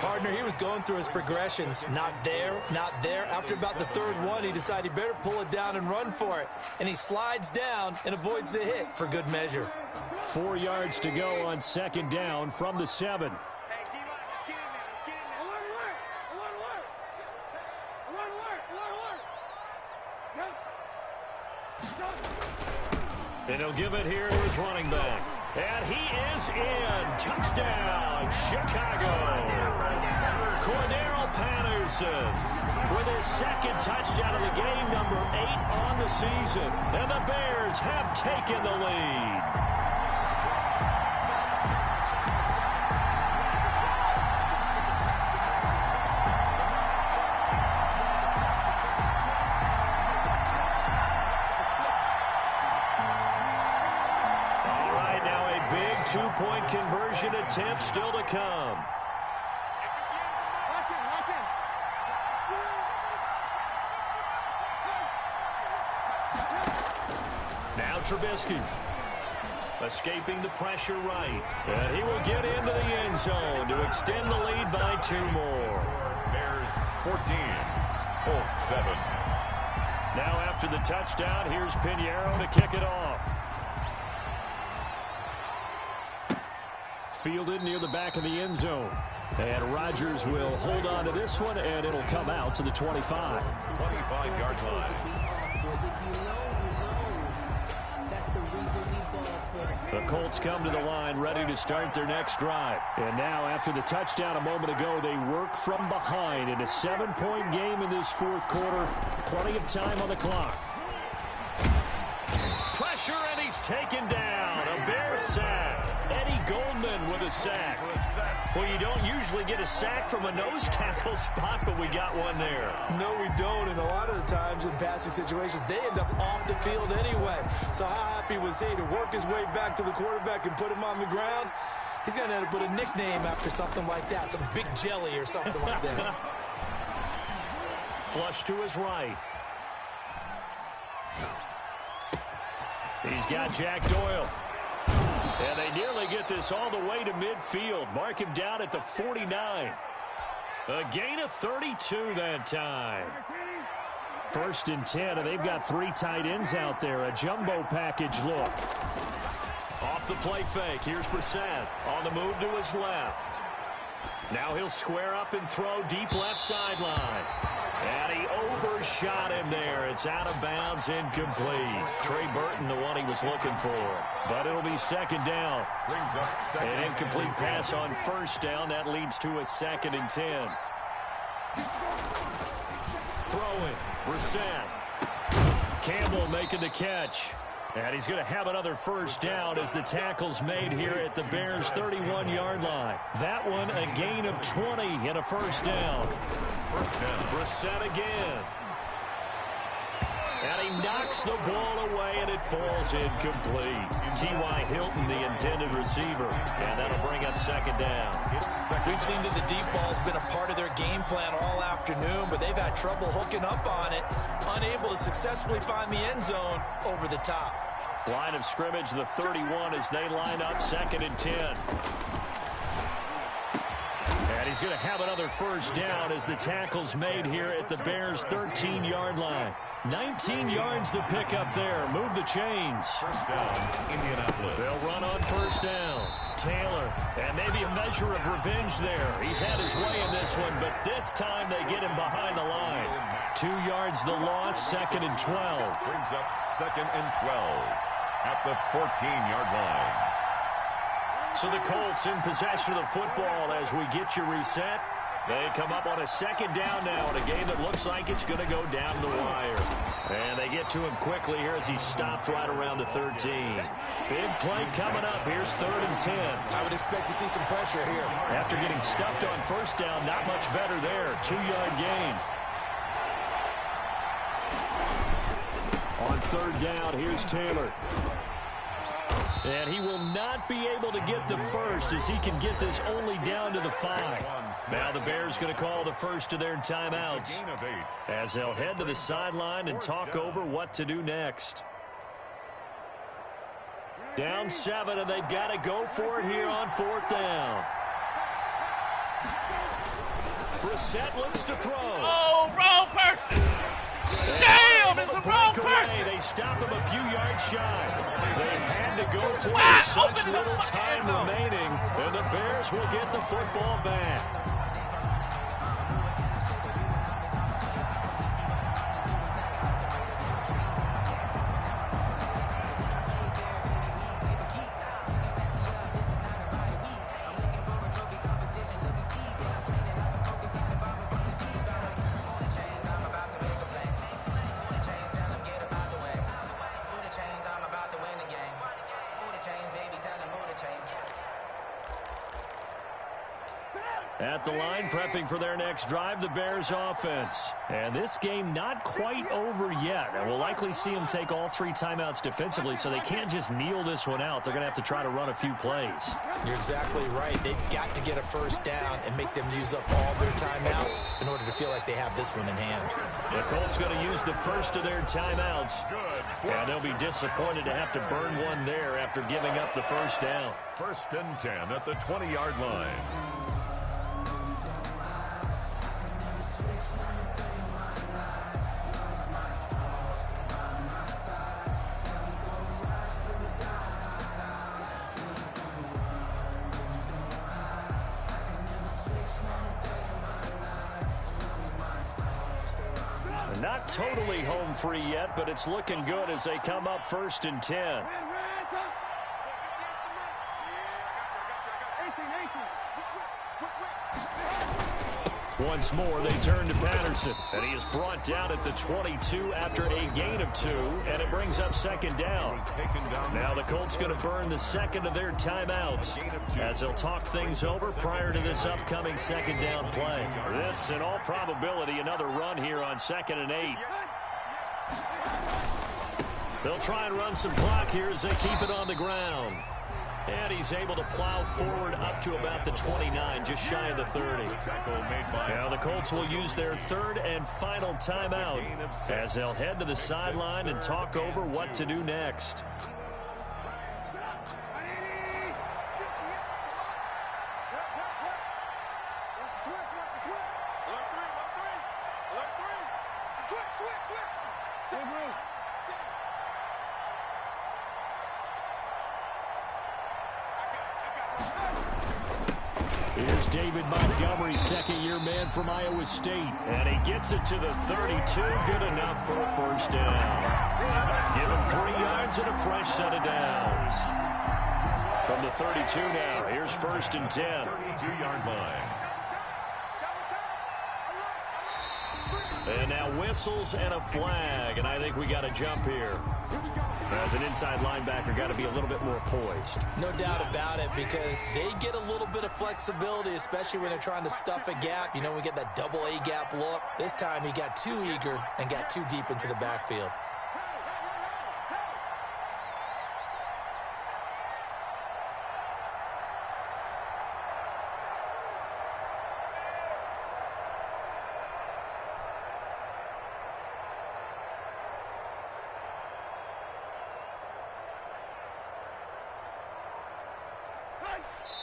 Partner, he was going through his progressions. Not there, not there. After about the 3rd one, he decided he better pull it down and run for it. And he slides down and avoids the hit for good measure. 4 yards to go on 2nd down from the 7. And he'll give it here to his running back. And he is in. Touchdown, Chicago. Cordero Patterson with his 2nd touchdown of the game, number 8 on the season. And the Bears have taken the lead. Two-point conversion attempt still to come. Now Trubisky. Escaping the pressure right. And he will get into the end zone to extend the lead by 2 more. Bears 14, Colts 7. Now after the touchdown, here's Pinheiro to kick it off. Fielded near the back of the end zone. And Rodgers will hold on to this one, and it'll come out to the 25. 25-yard line. The Colts come to the line ready to start their next drive. And now after the touchdown a moment ago, they work from behind in a 7-point game in this 4th quarter. Plenty of time on the clock. Pressure, and he's taken down. A Bears sack. Eddie Goldman with a sack. Well, you don't usually get a sack from a nose tackle spot, but we got one there. No, we don't, and a lot of the times in passing situations, they end up off the field anyway. So how happy was he to work his way back to the quarterback and put him on the ground? He's going to have to put a nickname after something like that, some Big Jelly or something like that. Flush to his right. He's got Jack Doyle. And they nearly get this all the way to midfield. Mark him down at the 49. A gain of 32 that time. 1st and 10, and they've got 3 tight ends out there. A jumbo package look. Off the play fake. Here's Brissett on the move to his left. Now he'll square up and throw deep left sideline. And he overshot him there. It's out of bounds, incomplete. Trey Burton, the one he was looking for. But it'll be second down. An incomplete pass on first down. That leads to a 2nd and 10. Throwing. Brissett. Campbell making the catch. And he's going to have another first down as the tackle's made here at the Bears' 31-yard line. That one a gain of 20 and a first down. Brissett again. And he knocks the ball away, and it falls incomplete. T.Y. Hilton, the intended receiver. And that'll bring up second down. We've seen that the deep ball's been a part of their game plan all afternoon, but they've had trouble hooking up on it, unable to successfully find the end zone over the top. Line of scrimmage, the 31 as they line up, 2nd and 10. And he's going to have another first down as the tackle's made here at the Bears' 13-yard line. 19 yards the pick up there. Move the chains. First down, Indianapolis. They'll run on first down. Taylor, and maybe a measure of revenge there. He's had his way in this one, but this time they get him behind the line. 2 yards the loss, 2nd and 12. Brings up 2nd and 12 at the 14-yard line. So the Colts in possession of the football as we get you reset. They come up on a second down now in a game that looks like it's going to go down the wire. And they get to him quickly here as he stopped right around the 13. Big play coming up. Here's 3rd and 10. I would expect to see some pressure here. After getting stuffed on first down, not much better there. 2-yard gain. On 3rd down, here's Taylor. And he will not be able to get the first as he can get this only down to the 5. Now the Bears going to call the first of their timeouts as they'll head to the sideline and talk over what to do next. Down 7, and they've got to go for it here on 4th down. Brissett looks to throw. Oh, wrong person. Damn, it's the wrong person. They stop him a few yards shy. They had to go for it with such little time remaining, and the Bears will get the football back. At the line, prepping for their next drive, the Bears offense. And this game not quite over yet. And we'll likely see them take all 3 timeouts defensively, so they can't just kneel this one out. They're going to have to try to run a few plays. You're exactly right. They've got to get a first down and make them use up all their timeouts in order to feel like they have this one in hand. The Colts going to use the first of their timeouts. And they'll be disappointed to have to burn one there after giving up the first down. 1st and 10 at the 20-yard line. Not totally home free yet, but it's looking good as they come up 1st and 10. Once more, they turn to Patterson, and he is brought down at the 22 after a gain of 2, and it brings up 2nd down. Now the Colts going to burn the 2nd of their timeouts as they'll talk things over prior to this upcoming 2nd down play. This, in all probability, another run here on 2nd and 8. They'll try and run some clock here as they keep it on the ground. And he's able to plow forward up to about the 29, just shy of the 30. Now the Colts will use their 3rd and final timeout as they'll head to the sideline and talk over what to do next. Here's David Montgomery, second-year man from Iowa State. And he gets it to the 32. Good enough for a first down. Give him 3 yards and a fresh set of downs. From the 32 now, here's 1st and 10. 32-yard line. And now whistles and a flag, and I think we got a jump here. As an inside linebacker, got to be a little bit more poised. No doubt about it, because they get a little bit of flexibility, especially when they're trying to stuff a gap. You know, we get that double A gap look. This time he got too eager and got too deep into the backfield.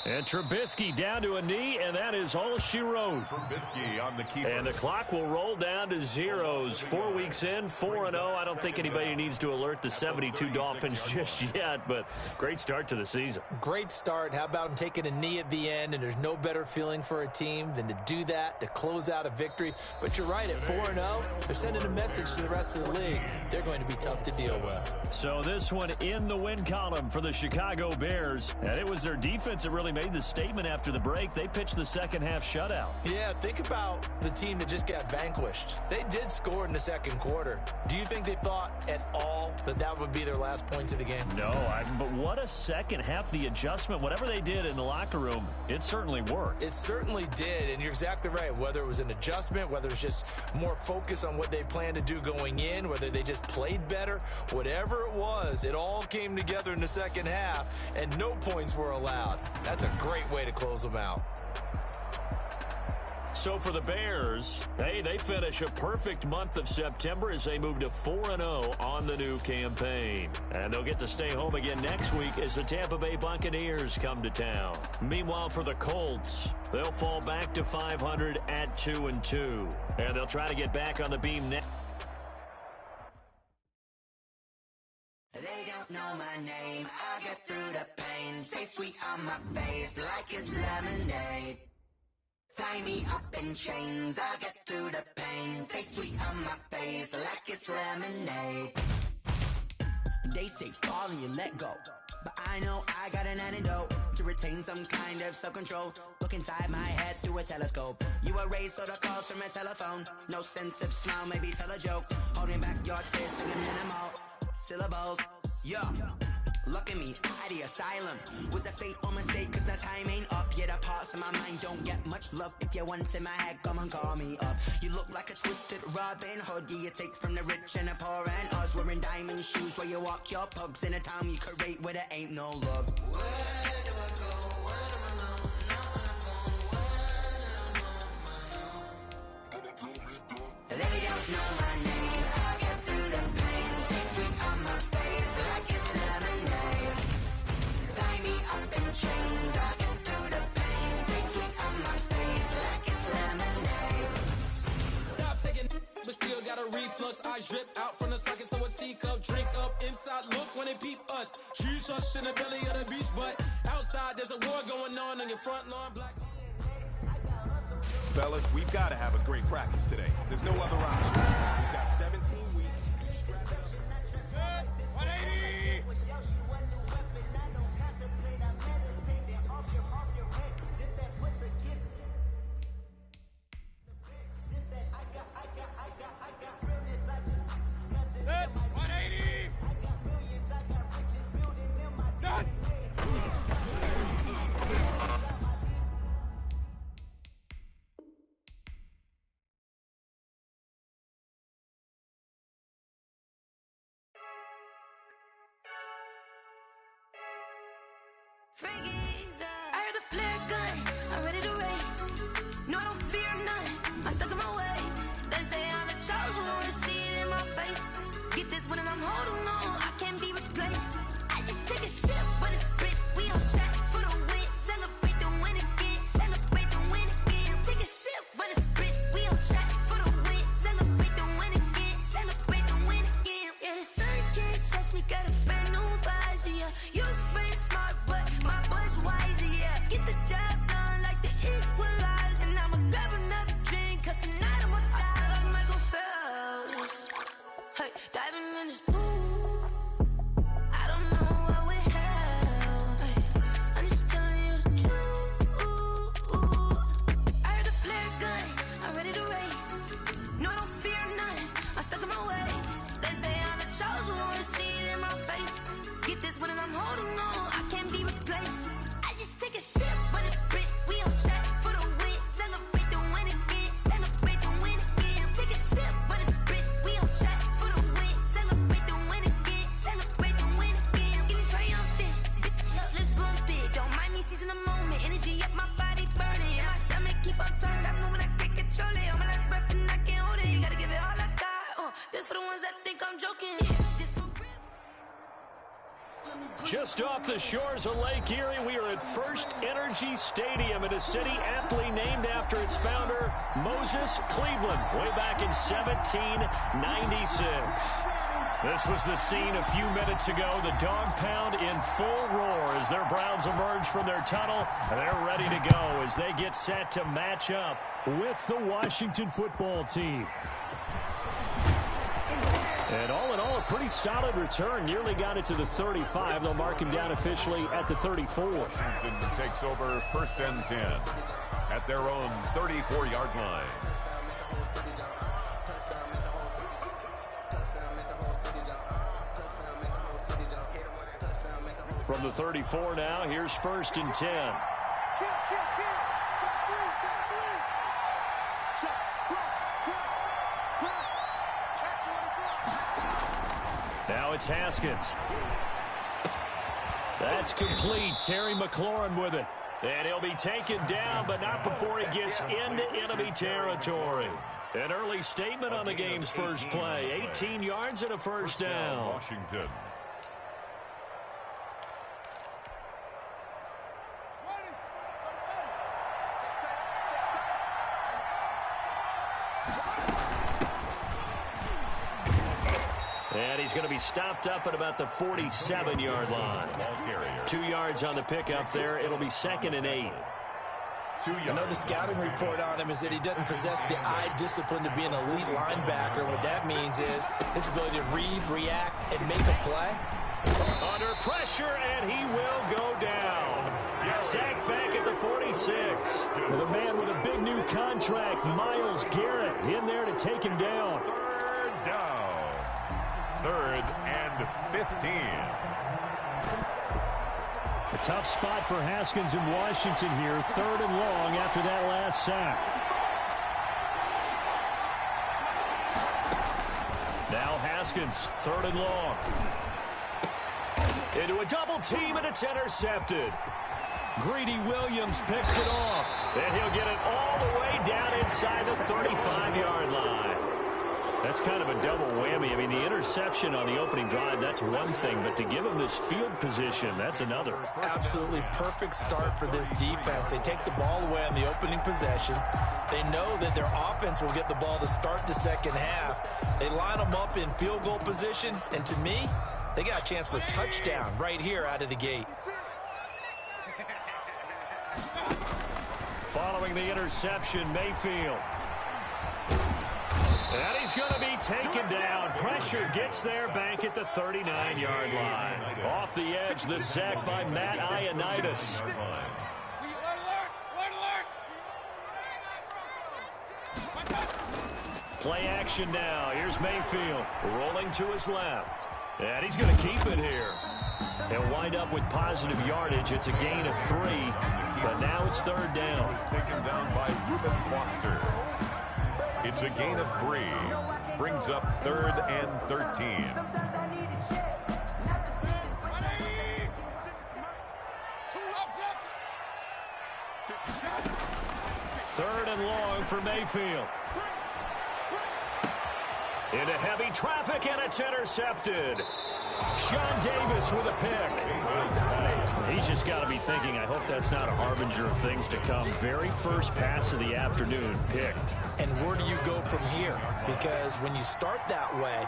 And Trubisky down to a knee, and that is all she wrote. Trubisky on the keeper. And the clock will roll down to zeros. 4 weeks in, 4-0. I don't think anybody needs to alert the 72 Dolphins just yet, but great start to the season. Great start. How about taking a knee at the end? And there's no better feeling for a team than to do that, to close out a victory. But you're right, at 4-0, they're sending a message to the rest of the league. They're going to be tough to deal with. So this one in the win column for the Chicago Bears. And it was their defense that really made the statement after the break. They pitched the second half shutout. Yeah, think about the team that just got vanquished. They did score in the second quarter. Do you think they thought at all that that would be their last points of the game? No, but what a second half. The adjustment, whatever they did in the locker room, it certainly worked. It certainly did, and you're exactly right. Whether it was an adjustment, whether it was just more focus on what they planned to do going in, whether they just played better, whatever it was, it all came together in the second half, and no points were allowed. That's a great way to close them out. So for the Bears, hey, they finish a perfect month of September as they move to 4-0 on the new campaign. And they'll get to stay home again next week as the Tampa Bay Buccaneers come to town. Meanwhile, for the Colts, they'll fall back to 500 at 2-2. And they'll try to get back on the beam next. They don't know my name, I get through the pain. Taste sweet on my face like it's lemonade. Tie me up in chains, I get through the pain. Taste sweet on my face like it's lemonade. They say fall and you let go, but I know I got an antidote to retain some kind of self-control. Look inside my head through a telescope. You erase all the calls from a telephone. No sense of smile, maybe tell a joke. Holding back your tears to the minimal syllables. Yeah, look at me, at the asylum. Was a fate or mistake, cause the time ain't up. Yeah, the parts of my mind don't get much love. If you want in my head, come and call me up. You look like a twisted Robin Hood. Yeah, you take from the rich and the poor and us. Wearing diamond shoes where you walk your pugs in a town you create where there ain't no love. Where do I go? When I'm alone, not on the phone, when I'm on my own. They don't know my name, I get through the pain. Taste sweet on my face like it's lemonade. Tie me up in chains, I get through the pain. Taste sweet on my face like it's lemonade. Stop taking but still got a reflux. I drip out from the socket to a teacup. Drink up inside, look when they peep us. Huge us in the belly of the beach, but outside there's a war going on your front lawn. Black. Fellas, we've got to have a great practice today. There's no other option. We've got 17 weeks. Strap it up. 180. Good. 180. Done. I heard a flare gun, I'm ready to race. No, I don't fear none, I'm stuck in my ways. They say I'm the chosen one, see it in my face. Get this one and I'm holding on, I can't be replaced. I just take a sip, but it's spit. We on track for the win. Celebrate the win again, celebrate the win again. Take a sip, but it's spit. We on track for the win. Celebrate the win again, celebrate the win again. Yeah, the sun can't touch me, got a brand new visor. Yeah, you're friend smart, but my boys she's in the moment. Energy up, my body burning. And my stomach keep up tossed. Stop moving, I can't control it. On my last breath and I can't hold it. You gotta give it all I got. This for the ones that think I'm joking. This for real. Just off the shores of Lake Erie, we are at First Energy Stadium in a city aptly named after its founder, Moses Cleveland, way back in 1796. This was the scene a few minutes ago. The dog pound in full roar as their Browns emerge from their tunnel. And they're ready to go as they get set to match up with the Washington football team. And all in all, a pretty solid return. Nearly got it to the 35. They'll mark him down officially at the 34. Washington takes over 1st and 10 at their own 34-yard line. From the 34 now, here's 1st and 10. Now it's Haskins. That's complete. Terry McLaurin with it. And he'll be taken down, but not before he gets into enemy territory. An early statement on the game's first play. 18 yards and a first down. Washington. And he's going to be stopped up at about the 47-yard line. 2 yards on the pickup there. It'll be 2nd and 8. I know the scouting report on him is that he doesn't possess the eye discipline to be an elite linebacker. What that means is his ability to read, react, and make a play. Under pressure, and he will go down. Sacked back at the 46. With a man with a big new contract, Myles Garrett, in there to take him down. 3rd down. 3rd and 15. A tough spot for Haskins in Washington here. 3rd and long after that last sack. Now Haskins, 3rd and long. Into a double team, and it's intercepted. Greedy Williams picks it off. And he'll get it all the way down inside the 35-yard line. That's kind of a double whammy. I mean, the interception on the opening drive, that's one thing. But to give him this field position, that's another. Absolutely perfect start for this defense. They take the ball away on the opening possession. They know that their offense will get the ball to start the second half. They line them up in field goal position. And to me, they got a chance for a touchdown right here out of the gate. Following the interception, Mayfield. And he's going to be taken down. Pressure gets there back at the 39-yard line. Off the edge, the sack by Matt Ioannidis. Play action now. Here's Mayfield rolling to his left. And he's going to keep it here. He'll wind up with positive yardage. It's a gain of 3, but now it's 3rd down. It's taken down by Reuben Foster. It's a gain of 3. Brings up 3rd and 13. Third and long for Mayfield. Into heavy traffic, and it's intercepted. Sean Davis with a pick. He's just got to be thinking, I hope that's not a harbinger of things to come. Very first pass of the afternoon picked. And where do you go from here? Because when you start that way,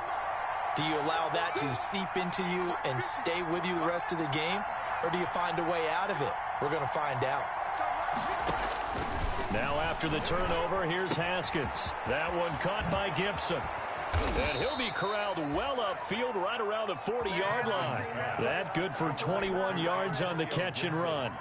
do you allow that to seep into you and stay with you the rest of the game? Or do you find a way out of it? We're going to find out. Now after the turnover, here's Haskins. That one caught by Gibson. And he'll be corralled well upfield right around the 40-yard line. That good for 21 yards on the catch and run.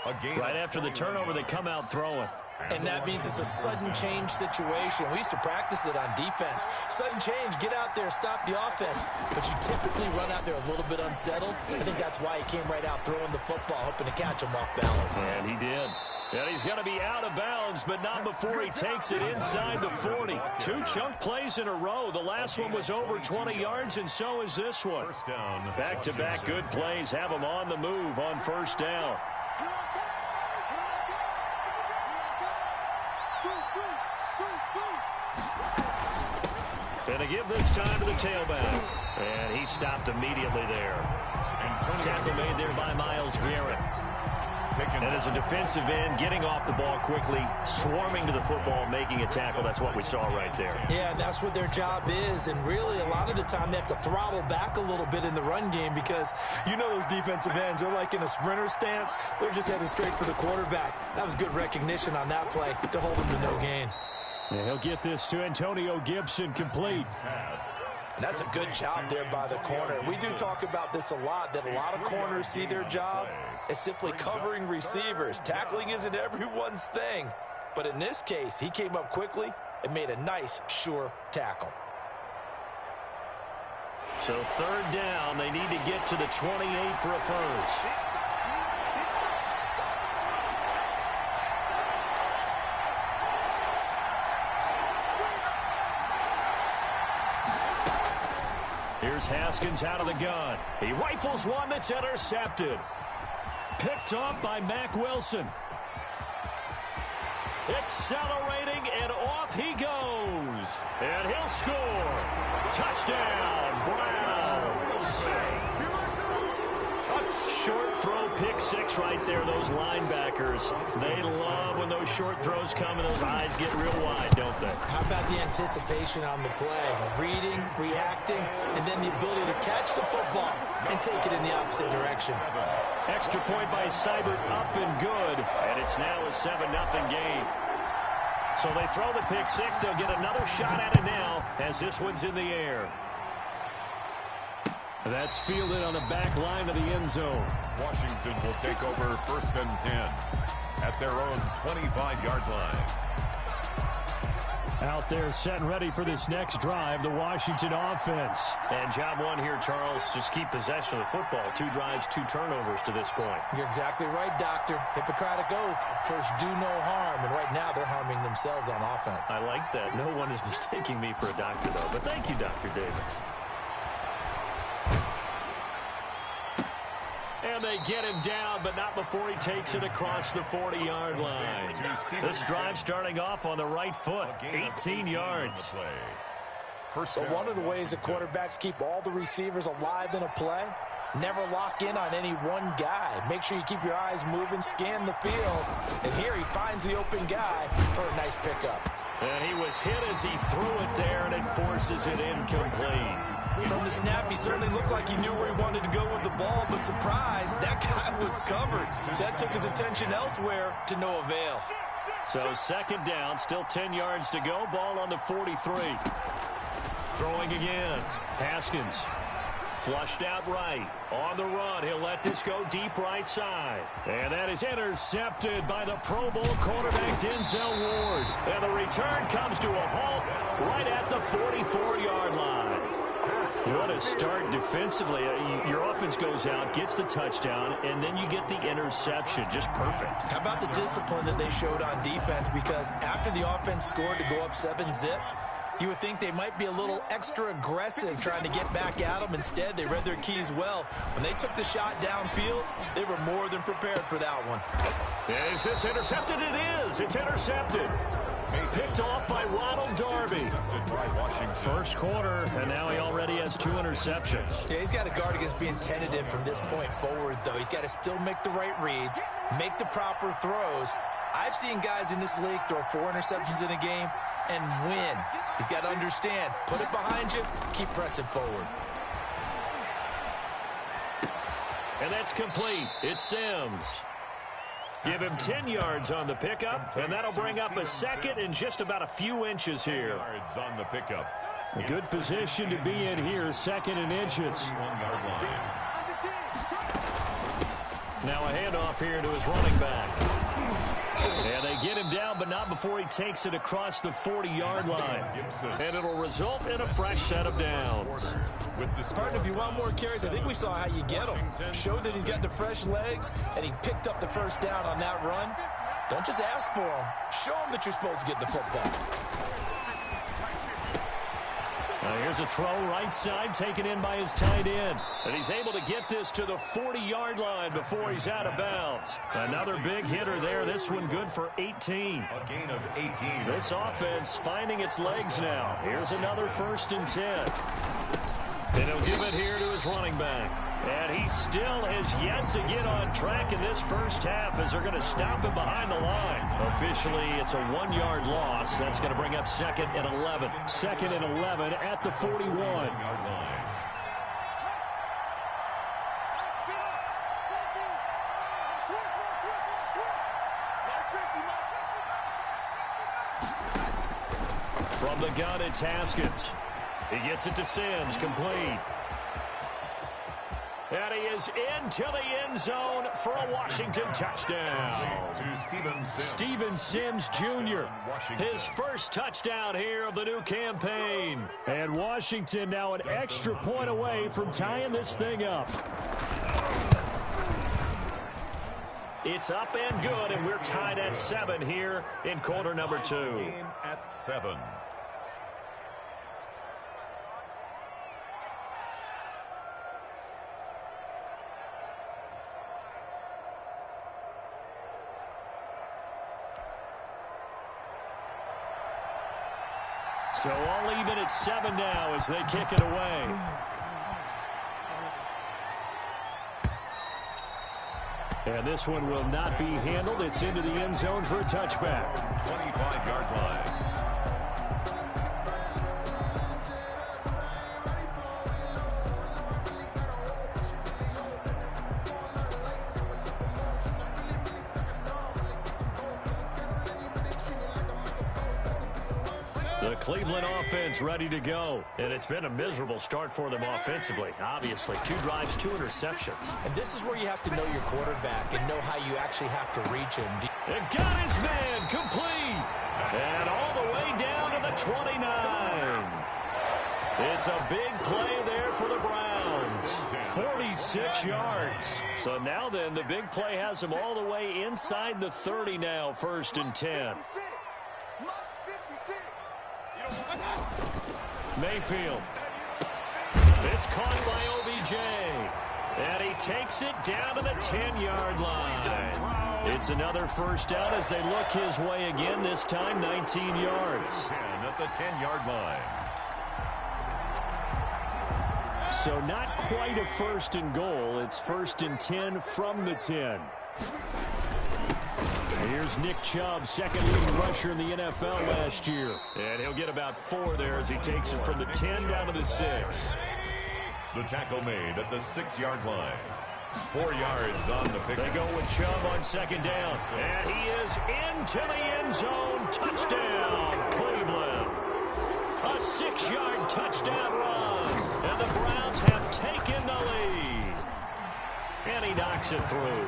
Right after the turnover, they come out throwing. And that means it's a sudden change situation. We used to practice it on defense. Sudden change, get out there, stop the offense. But you typically run out there a little bit unsettled. I think that's why he came right out throwing the football, hoping to catch him off balance. And he did. And he's going to be out of bounds, but not before he takes it inside the 40. 2 chunk plays in a row. The last one was over 20 yards, and so is this one. First down. Back-to-back good plays have him on the move on first down. And to give this time to the tailback. And he stopped immediately there. Tackle made there by Myles Garrett. And as a defensive end, getting off the ball quickly, swarming to the football, making a tackle. That's what we saw right there. Yeah, that's what their job is. And really, a lot of the time, they have to throttle back a little bit in the run game because you know those defensive ends, they're like in a sprinter stance. They're just headed straight for the quarterback. That was good recognition on that play to hold him to no gain. Yeah, he'll get this to Antonio Gibson, complete. And that's a good job there by the corner. We do talk about this a lot, that a lot of corners see their job as simply covering receivers. Tackling isn't everyone's thing. But in this case, he came up quickly and made a nice, sure tackle. So 3rd down, they need to get to the 28 for a first. Here's Haskins out of the gun. He rifles one that's intercepted. Picked off by Mack Wilson. Accelerating, and off he goes. And he'll score. Touchdown, Browns. Short throw, pick 6 right there, those linebackers. They love when those short throws come and those eyes get real wide, don't they? How about the anticipation on the play? Reading, reacting, and then the ability to catch the football and take it in the opposite direction. Extra point by Seibert, up and good. And it's now a 7-0 game. So they throw the pick 6. They'll get another shot at it now as this one's in the air. That's fielded on the back line of the end zone. Washington will take over 1st and 10 at their own 25-yard line. Out there set and ready for this next drive, the Washington offense. And job 1 here, Charles, just keep possession of the football. 2 drives, 2 turnovers to this point. You're exactly right, Doctor. Hippocratic oath. First, do no harm. And right now, they're harming themselves on offense. I like that. No one is mistaking me for a doctor, though. But thank you, Dr. Davis. And they get him down, but not before he takes it across the 40-yard line. This drive starting off on the right foot, 18 yards. So one of the ways that quarterbacks keep all the receivers alive in a play, never lock in on any one guy. Make sure you keep your eyes moving, scan the field. And here he finds the open guy for a nice pickup. And he was hit as he threw it there, and it forces it incomplete. From the snap, he certainly looked like he knew where he wanted to go with the ball, but surprise, that guy was covered. So that took his attention elsewhere to no avail. So 2nd down, still 10 yards to go. Ball on the 43. Throwing again. Haskins. Flushed out right. On the run. He'll let this go deep right side. And that is intercepted by the Pro Bowl cornerback Denzel Ward. And the return comes to a halt right at the 44-yard line. What a start defensively. Your offense goes out, gets the touchdown, and then you get the interception. Just perfect. How about the discipline that they showed on defense? Because after the offense scored to go up 7-zip, you would think they might be a little extra aggressive trying to get back at them. Instead, they read their keys well. When they took the shot downfield, they were more than prepared for that one. Is this intercepted? It is. It's intercepted. Picked off by Ronald Darby. First quarter, and now he already has 2 interceptions. Yeah, he's got to guard against being tentative from this point forward, though. He's got to still make the right reads, make the proper throws. I've seen guys in this league throw 4 interceptions in a game and win. He's got to understand, put it behind you, keep pressing forward. And that's complete. It's Sims. Give him 10 yards on the pickup, and that'll bring up a 2nd and just about a few inches here. On the pickup. A good position to be in here, 2nd and inches. Now a handoff here to his running back. And they get him down, but not before he takes it across the 40-yard line. And it'll result in a fresh set of downs. Partner, if you want more carries, I think we saw how you get them. Showed that he's got the fresh legs, and he picked up the first down on that run. Don't just ask for them. Show them that you're supposed to get the football. Here's a throw right side taken in by his tight end. And he's able to get this to the 40-yard line before he's out of bounds. Another big hitter there. This one good for 18. A gain of 18. This offense finding its legs now. Here's another 1st and 10. And he'll give it here to his running back. And he still has yet to get on track in this first half as they're going to stop him behind the line. Officially, it's a 1-yard loss. That's going to bring up 2nd and 11. 2nd and 11 at the 41. From the gun, it's Haskins. He gets it to Sims, complete. And he is into the end zone for a Washington touchdown. To Steven Sims Jr. His first touchdown here of the new campaign. And Washington now an extra point away from tying this thing up. It's up and good, and we're tied at 7 here in quarter number 2. At 7. So all even at 7 now as they kick it away. And this one will not be handled. It's into the end zone for a touchback. 25-yard line. The Cleveland offense ready to go. And it's been a miserable start for them offensively. Obviously, 2 drives, 2 interceptions. And this is where you have to know your quarterback and know how you actually have to reach him. And got his man complete. And all the way down to the 29. It's a big play there for the Browns. 46 yards. So now then, the big play has him all the way inside the 30 now, 1st and 10. Mayfield. It's caught by OBJ. And he takes it down to the 10-yard line. It's another first down as they look his way again, this time 19 yards. 10 at the 10-yard line. So not quite a 1st and goal. It's 1st and 10 from the 10. Here's Nick Chubb, 2nd leading rusher in the NFL last year. And he'll get about 4 there as he takes it from the 10 down to the 6. The tackle made at the 6-yard line. 4 yards on the pick. They go with Chubb on 2nd down. And he is into the end zone. Touchdown, Cleveland. A 6-yard touchdown run. And the Browns have taken the lead. And he knocks it through.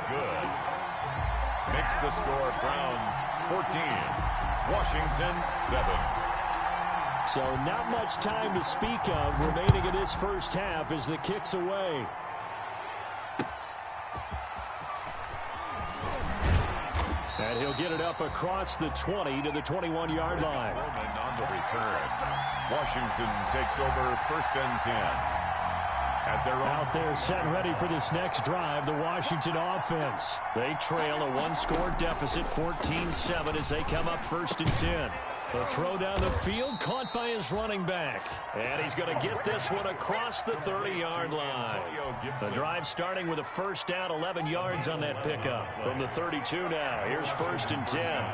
Good. Makes the score Browns 14, Washington 7. So not much time to speak of remaining in this first half as the kick's away. And he'll get it up across the 20 to the 21-yard line. Roman on the return. Washington takes over 1st and 10. Out there set and ready for this next drive, the Washington offense. They trail a 1-score deficit, 14-7 as they come up 1st and 10. The throw down the field caught by his running back. And he's going to get this one across the 30-yard line. The drive starting with a first down, 11 yards on that pickup. From the 32 now, here's 1st and 10.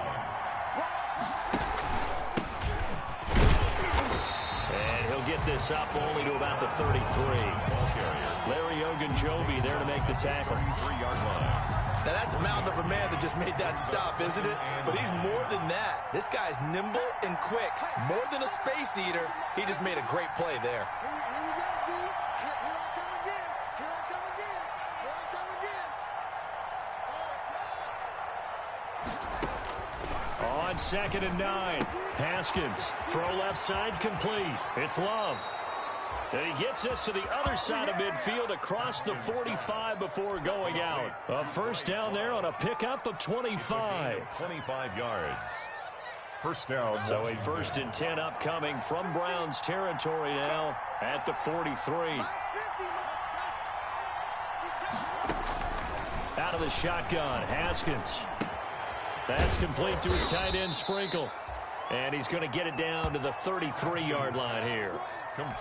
Get this up only to about the 33. Larry Ogunjobi there to make the tackle. 3-yard line. Now that's a mountain of a man that just made that stop, isn't it? But he's more than that. This guy's nimble and quick. More than a space eater. He just made a great play there. On 2nd and 9, Haskins, throw left side complete. It's Love. And he gets this to the other side of midfield across the 45 before going out. A first down there on a pickup of 25. 25 yards. First down. So a 1st and 10 upcoming from Browns territory now at the 43. Out of the shotgun, Haskins. That's complete to his tight end, Sprinkle. And he's going to get it down to the 33-yard line here.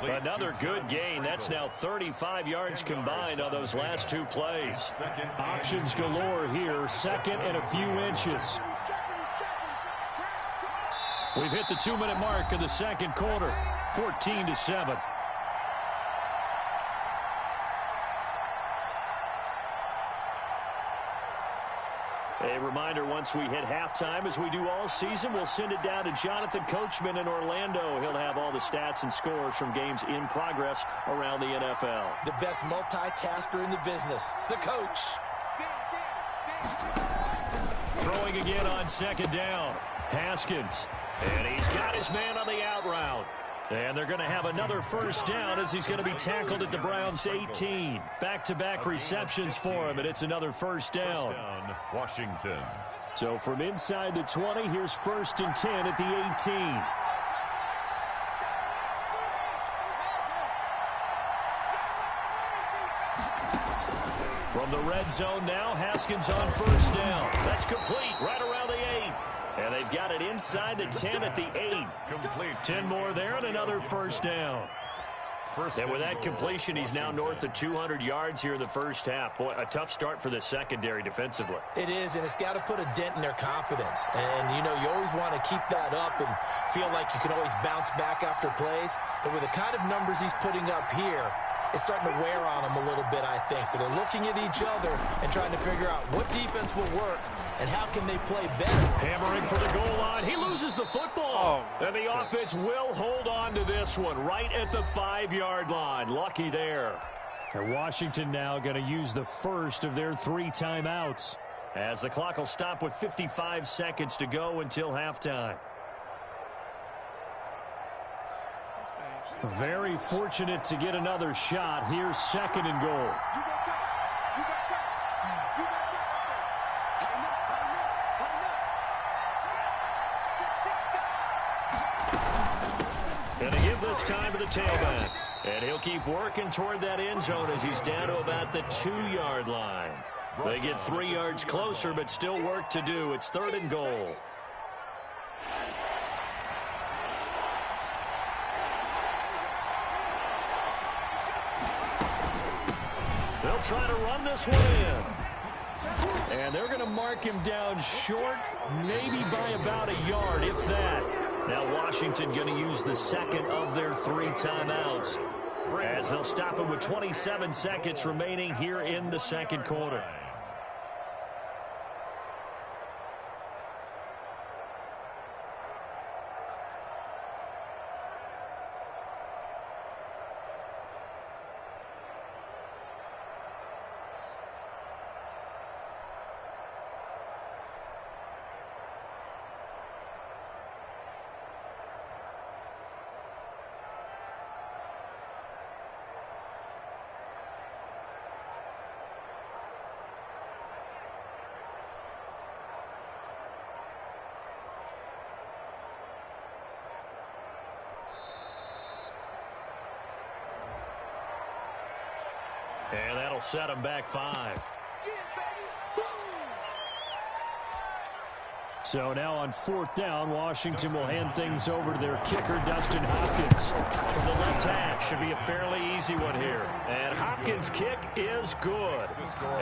Another good gain. That's now 35 yards combined on those last 2 plays. Options galore here. 2nd and a few inches. We've hit the 2-minute mark of the 2nd quarter. 14-7. A reminder, once we hit halftime, as we do all season, we'll send it down to Jonathan Coachman in Orlando. He'll have all the stats and scores from games in progress around the NFL. The best multitasker in the business, the coach. Throwing again on 2nd down. Haskins. And he's got his man on the out route. And they're going to have another 1st down as he's going to be tackled at the Browns' 18. Back-to-back receptions for him, and it's another 1st down. Washington. So from inside the 20, here's 1st and 10 at the 18. From the red zone now, Haskins on 1st down. That's complete right around the 8. And they've got it inside the 10 at the 8. Complete. 10 more there and another 1st down. And with that completion, he's now north of 200 yards here in the 1st half. Boy, a tough start for the secondary defensively. It is, and it's got to put a dent in their confidence. And, you know, you always want to keep that up and feel like you can always bounce back after plays. But with the kind of numbers he's putting up here, it's starting to wear on them a little bit, I think. So they're looking at each other and trying to figure out what defense will work and how can they play better. Hammering for the goal line. He loses the football. And the offense will hold on to this one right at the 5-yard line. Lucky there. And Washington now going to use the 1st of their 3 timeouts. As the clock will stop with 55 seconds to go until halftime. Very fortunate to get another shot. Here's 2nd and goal. Going to give this time to the tailback. And he'll keep working toward that end zone as he's down to about the 2-yard line. They get 3 yards closer, but still work to do. It's 3rd and goal. They'll try to run this one in. And they're going to mark him down short, maybe by about a yard, if that. Now Washington going to use the 2nd of their 3 timeouts as they'll stop him with 27 seconds remaining here in the 2nd quarter. And that'll set them back 5. So now on 4th down, Washington will hand things over to their kicker, Dustin Hopkins. From the left hash, should be a fairly easy one here. And Hopkins' kick is good.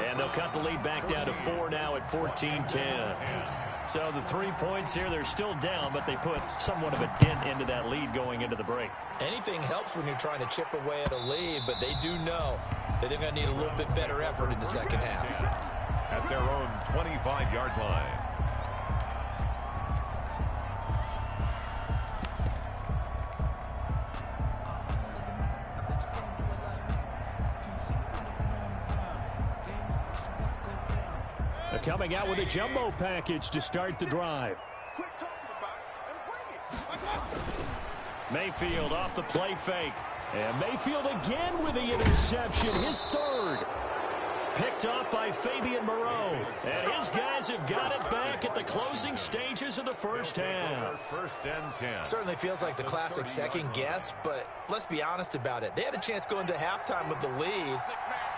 And they'll cut the lead back down to 4 now at 14-10. So the 3 points here, they're still down, but they put somewhat of a dent into that lead going into the break. Anything helps when you're trying to chip away at a lead, but they do know that they're going to need a little bit better effort in the 2nd half. At their own 25-yard line. Coming out with a jumbo package to start the drive. Mayfield off the play fake. And Mayfield again with the interception, his 3rd. Picked off by Fabian Moreau. And his guys have got it back at the closing stages of the first half. First and 10. Certainly feels like the classic second guess, but let's be honest about it. They had a chance going to halftime with the lead.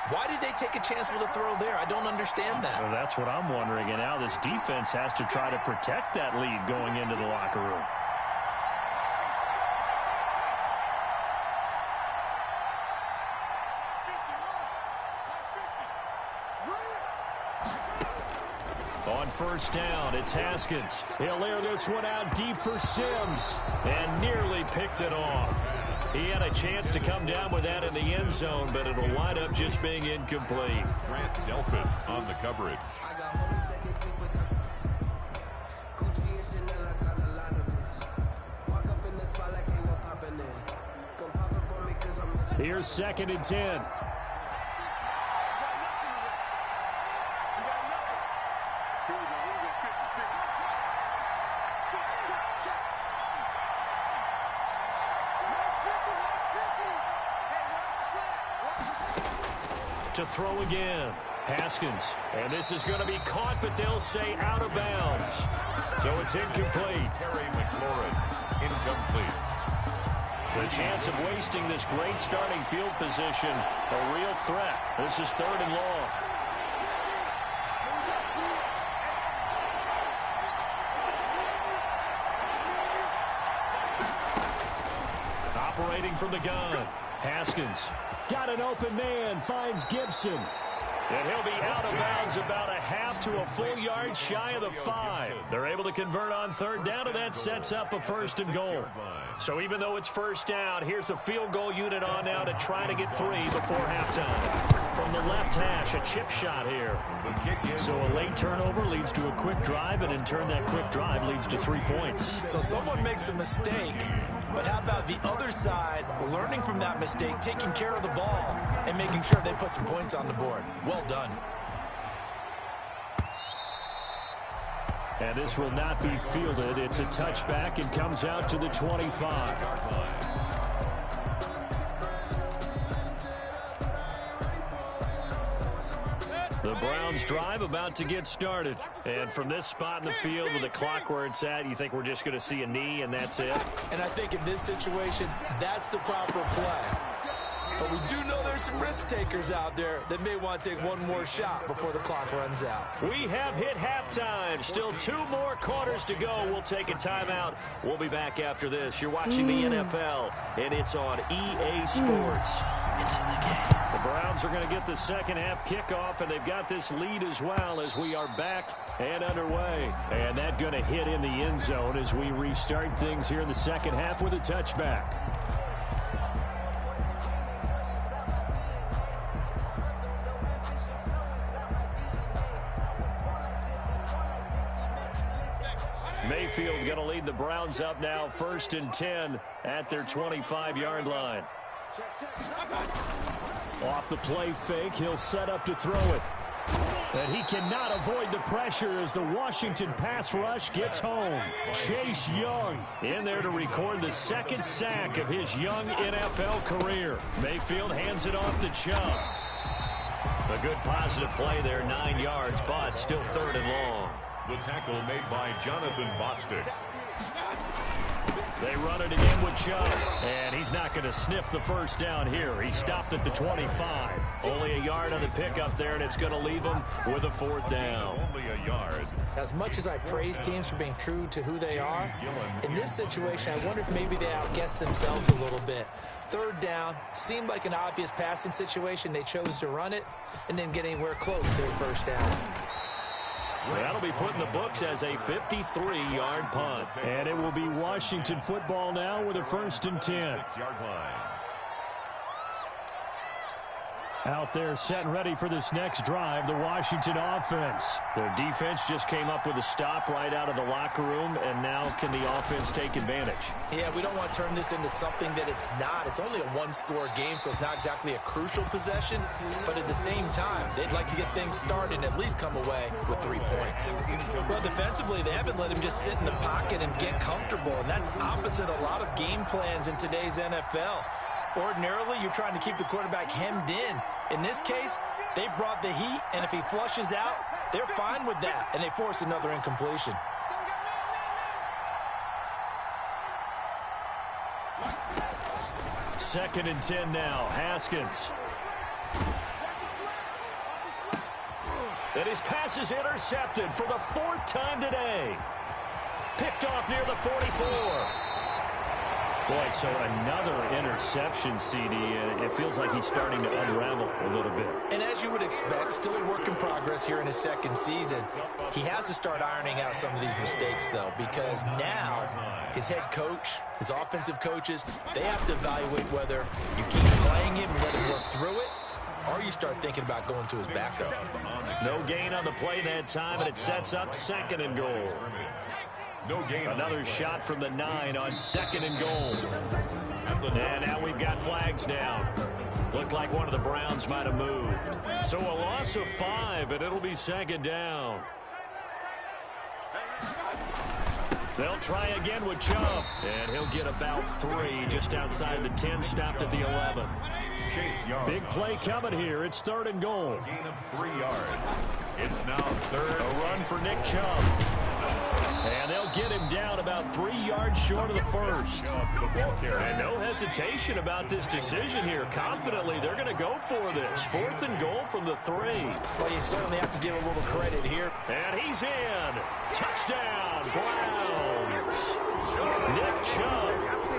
Why did they take a chance with a throw there? I don't understand that. Well, that's what I'm wondering. And now this defense has to try to protect that lead going into the locker room. On first down, it's Haskins. He'll air this one out deep for Sims. And nearly picked it off. He had a chance to come down with that in the end zone, but it'll wind up just being incomplete. Grant Delpit on the coverage. Here's 2nd and 10. To throw again. Haskins. And this is going to be caught, but they'll say out of bounds. So it's incomplete. Terry McLaurin, incomplete. The chance of wasting this great starting field position, a real threat. This is 3rd and long. Operating from the gun. Haskins. Got an open man. Finds Gibson. And he'll be out of bounds about a half to a full yard shy of the 5. They're able to convert on 3rd down, and that sets up a 1st and goal. So even though it's 1st down, here's the field goal unit on now to try to get 3 before halftime. From the left hash, a chip shot here. So a late turnover leads to a quick drive, and in turn that quick drive leads to 3 points. So someone makes a mistake, but how about the other side learning from that mistake, taking care of the ball, and making sure they put some points on the board? Well done. And this will not be fielded. It's a touchback and comes out to the 25. The Browns drive about to get started. And from this spot in the field with the clock where it's at, you think we're just going to see a knee and that's it? And I think in this situation, that's the proper play. But we do know there's some risk takers out there that may want to take one more shot before the clock runs out. We have hit halftime. Still 2 more quarters to go. We'll take a timeout. We'll be back after this. You're watching the NFL, and it's on EA Sports. It's in the game. The Browns are going to get the second half kickoff, and they've got this lead as well as we are back and underway. And that going to hit in the end zone as we restart things here in the second half with a touchback. Mayfield going to lead the Browns up now, 1st and 10 at their 25-yard line. Off the play fake, he'll set up to throw it. And he cannot avoid the pressure as the Washington pass rush gets home. Chase Young in there to record the 2nd sack of his young NFL career. Mayfield hands it off to Chubb. A good positive play there, 9 yards, but still 3rd and long. The tackle made by Jonathan Bostic. They run it again with Chubb, and he's not going to sniff the 1st down here. He stopped at the 25. Only a yard on the pickup there, and it's going to leave him with a 4th down. Only a yard. As much as I praise teams for being true to who they are, in this situation, I wonder if maybe they outguessed themselves a little bit. 3rd down, seemed like an obvious passing situation. They chose to run it and didn't get anywhere close to a 1st down. That'll be put in the books as a 53-yard punt. And it will be Washington football now with a 1st and 10. 6-yard line. Out there set and ready for this next drive, the Washington offense. Their defense just came up with a stop right out of the locker room, and now can the offense take advantage? Yeah, we don't want to turn this into something that it's not. It's only a 1-score game, so it's not exactly a crucial possession. But at the same time, they'd like to get things started and at least come away with 3 points. Well, defensively, they haven't let him just sit in the pocket and get comfortable, and that's opposite a lot of game plans in today's NFL. Ordinarily, you're trying to keep the quarterback hemmed in. In this case, they brought the heat, and if he flushes out, they're fine with that, and they force another incompletion. Second and 10 now. Haskins. And his pass is intercepted for the 4th time today. Picked off near the 44. Boy, so another interception, CD. It feels like he's starting to unravel a little bit. And as you would expect, still a work in progress here in his second season. He has to start ironing out some of these mistakes, though, because now his head coach, his offensive coaches, they have to evaluate whether you keep playing him and let him work through it, or you start thinking about going to his backup. No gain on the play that time, and it sets up 2nd and goal. No gain. Another shot from the 9 on 2nd and goal. And now we've got flags down. Looked like one of the Browns might have moved. So a loss of 5, and it'll be 2nd down. They'll try again with Chubb. And he'll get about 3 just outside the 10, stopped at the 11. Chase Young. Big play coming here. It's 3rd and goal. Gain of 3 yards. It's now 3rd. A run for Nick Chubb. And they'll get him down about 3 yards short of the first. And no hesitation about this decision here. Confidently, they're going to go for this. 4th and goal from the 3. Well, you certainly have to give a little credit here. And he's in. Touchdown, Browns. Nick Chubb